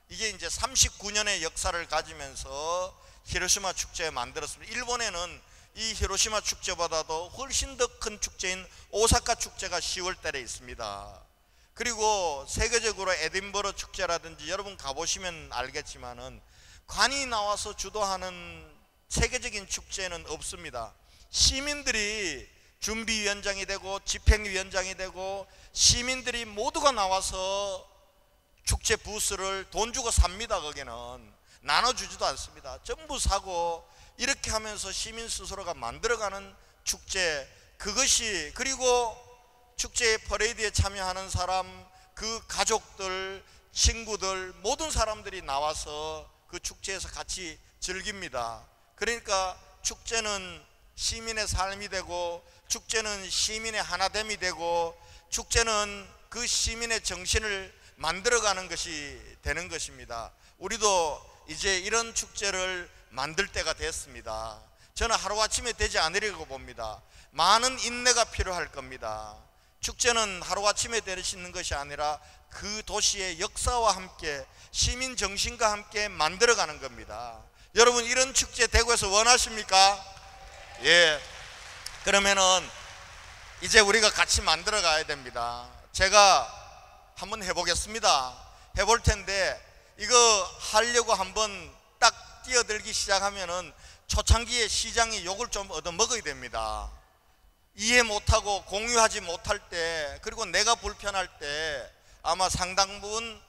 이게 이제 39년의 역사를 가지면서 히로시마 축제 만들었습니다. 일본에는 이 히로시마 축제보다도 훨씬 더 큰 축제인 오사카 축제가 10월 달에 있습니다. 그리고 세계적으로 에딘버러 축제라든지 여러분 가보시면 알겠지만은 관이 나와서 주도하는 세계적인 축제는 없습니다. 시민들이 준비위원장이 되고 집행위원장이 되고 시민들이 모두가 나와서 축제 부스를 돈 주고 삽니다. 거기는 나눠주지도 않습니다. 전부 사고 이렇게 하면서 시민 스스로가 만들어가는 축제, 그것이, 그리고 축제의 퍼레이드에 참여하는 사람, 그 가족들, 친구들, 모든 사람들이 나와서 그 축제에서 같이 즐깁니다. 그러니까 축제는 시민의 삶이 되고, 축제는 시민의 하나됨이 되고, 축제는 그 시민의 정신을 만들어가는 것이 되는 것입니다. 우리도 이제 이런 축제를 만들 때가 됐습니다. 저는 하루아침에 되지 않으려고 봅니다. 많은 인내가 필요할 겁니다. 축제는 하루아침에 될 수 있는 것이 아니라 그 도시의 역사와 함께 시민 정신과 함께 만들어가는 겁니다. 여러분, 이런 축제 대구에서 원하십니까? 예. 그러면은 이제 우리가 같이 만들어 가야 됩니다. 제가 한번 해보겠습니다. 해볼 텐데 이거 하려고 한번 딱 뛰어들기 시작하면은 초창기에 시장이 욕을 좀 얻어 먹어야 됩니다. 이해 못하고 공유하지 못할 때, 그리고 내가 불편할 때 아마 상당 부분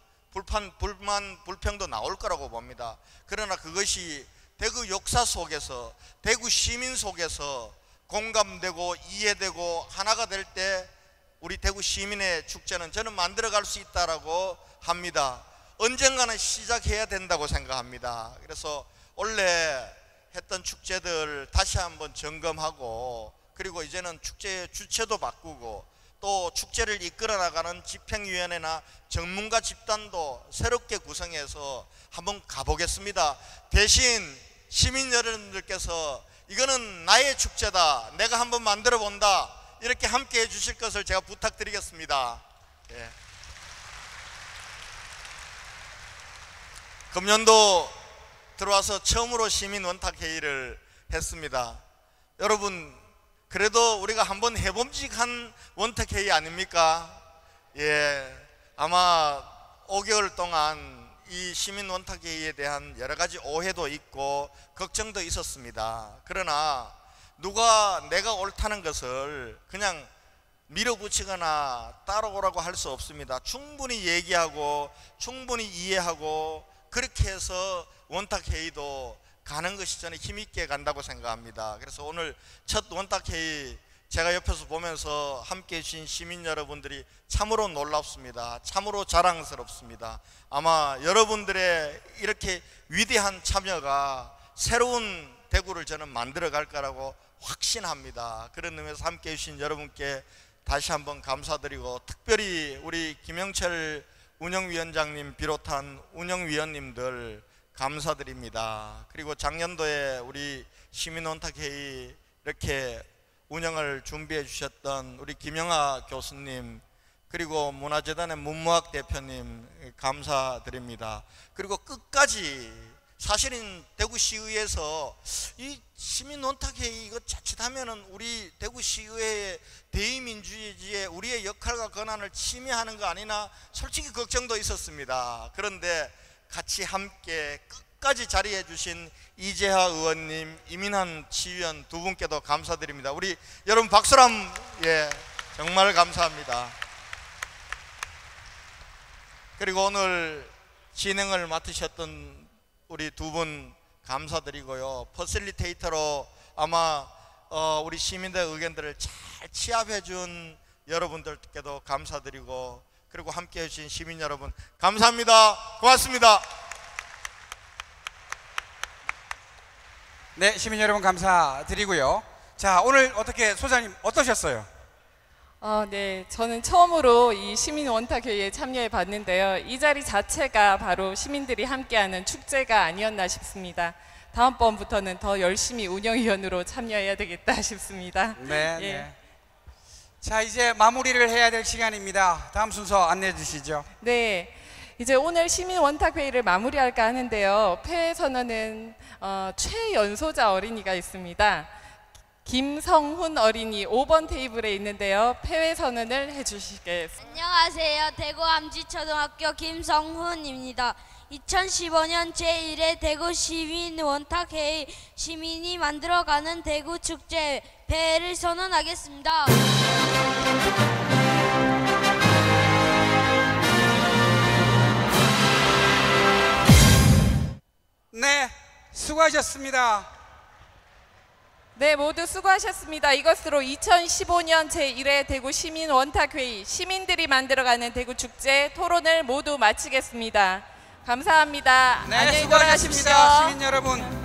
불만, 불평도 나올 거라고 봅니다. 그러나 그것이 대구 역사 속에서, 대구 시민 속에서 공감되고 이해되고 하나가 될 때 우리 대구 시민의 축제는 저는 만들어갈 수 있다라고 합니다. 언젠가는 시작해야 된다고 생각합니다. 그래서 원래 했던 축제들 다시 한번 점검하고, 그리고 이제는 축제의 주체도 바꾸고, 또 축제를 이끌어 나가는 집행위원회나 전문가 집단도 새롭게 구성해서 한번 가보겠습니다. 대신 시민 여러분들께서 이거는 나의 축제다, 내가 한번 만들어 본다, 이렇게 함께 해주실 것을 제가 부탁드리겠습니다. 예. 금년도 들어와서 처음으로 시민 원탁회의를 했습니다. 여러분, 그래도 우리가 한번 해봄직한 원탁회의 아닙니까? 예, 아마 5개월 동안 이 시민 원탁회의에 대한 여러 가지 오해도 있고 걱정도 있었습니다. 그러나 누가 내가 옳다는 것을 그냥 밀어붙이거나 따라오라고 할 수 없습니다. 충분히 얘기하고 충분히 이해하고 그렇게 해서 원탁회의도 가는 것이 저는 힘있게 간다고 생각합니다. 그래서 오늘 첫 원탁회의 제가 옆에서 보면서 함께해 주신 시민 여러분들이 참으로 놀랍습니다. 참으로 자랑스럽습니다. 아마 여러분들의 이렇게 위대한 참여가 새로운 대구를 저는 만들어 갈 거라고 확신합니다. 그런 의미에서 함께해 주신 여러분께 다시 한번 감사드리고, 특별히 우리 김영철 운영위원장님 비롯한 운영위원님들 감사드립니다. 그리고 작년도에 우리 시민원탁회의 이렇게 운영을 준비해 주셨던 우리 김영하 교수님, 그리고 문화재단의 문무학 대표님 감사드립니다. 그리고 끝까지 사실은 대구시의회에서 이 시민원탁회의 이거 자칫하면은 우리 대구시의회의 대의민주주의에 우리의 역할과 권한을 침해하는 거 아니나 솔직히 걱정도 있었습니다. 그런데 같이 함께 끝까지 자리해 주신 이재하 의원님, 이민환 지휘원 두 분께도 감사드립니다. 우리 여러분 박수로 예, 정말 감사합니다. 그리고 오늘 진행을 맡으셨던 우리 두 분 감사드리고요. 퍼실리테이터로 아마 우리 시민들의 의견들을 잘 취합해 준 여러분들께도 감사드리고, 그리고 함께해 주신 시민 여러분 감사합니다. 고맙습니다.
네, 시민 여러분 감사드리고요. 자, 오늘 어떻게 소장님 어떠셨어요?
네, 저는 처음으로 이 시민 원탁회의에 참여해 봤는데요. 이 자리 자체가 바로 시민들이 함께하는 축제가 아니었나 싶습니다. 다음번부터는 더 열심히 운영위원으로 참여해야 되겠다 싶습니다.
네,
예.
네. 자, 이제 마무리를 해야 될 시간입니다. 다음 순서 안내해 주시죠.
네, 이제 오늘 시민 원탁회의를 마무리할까 하는데요. 폐회 선언은 최연소자 어린이가 있습니다. 김성훈 어린이 5번 테이블에 있는데요. 폐회 선언을 해주시겠습니다.
안녕하세요. 대구 암지초등학교 김성훈입니다. 2015년 제1회 대구 시민 원탁회의 시민이 만들어가는 대구 축제 폐회를 선언하겠습니다.
네, 수고하셨습니다.
네, 모두 수고하셨습니다. 이것으로 2015년 제1회 대구 시민 원탁회의 시민들이 만들어가는 대구 축제 토론을 모두 마치겠습니다. 감사합니다.
네,
안녕히
수고하셨습니다.
돌아가십시오.
시민 여러분.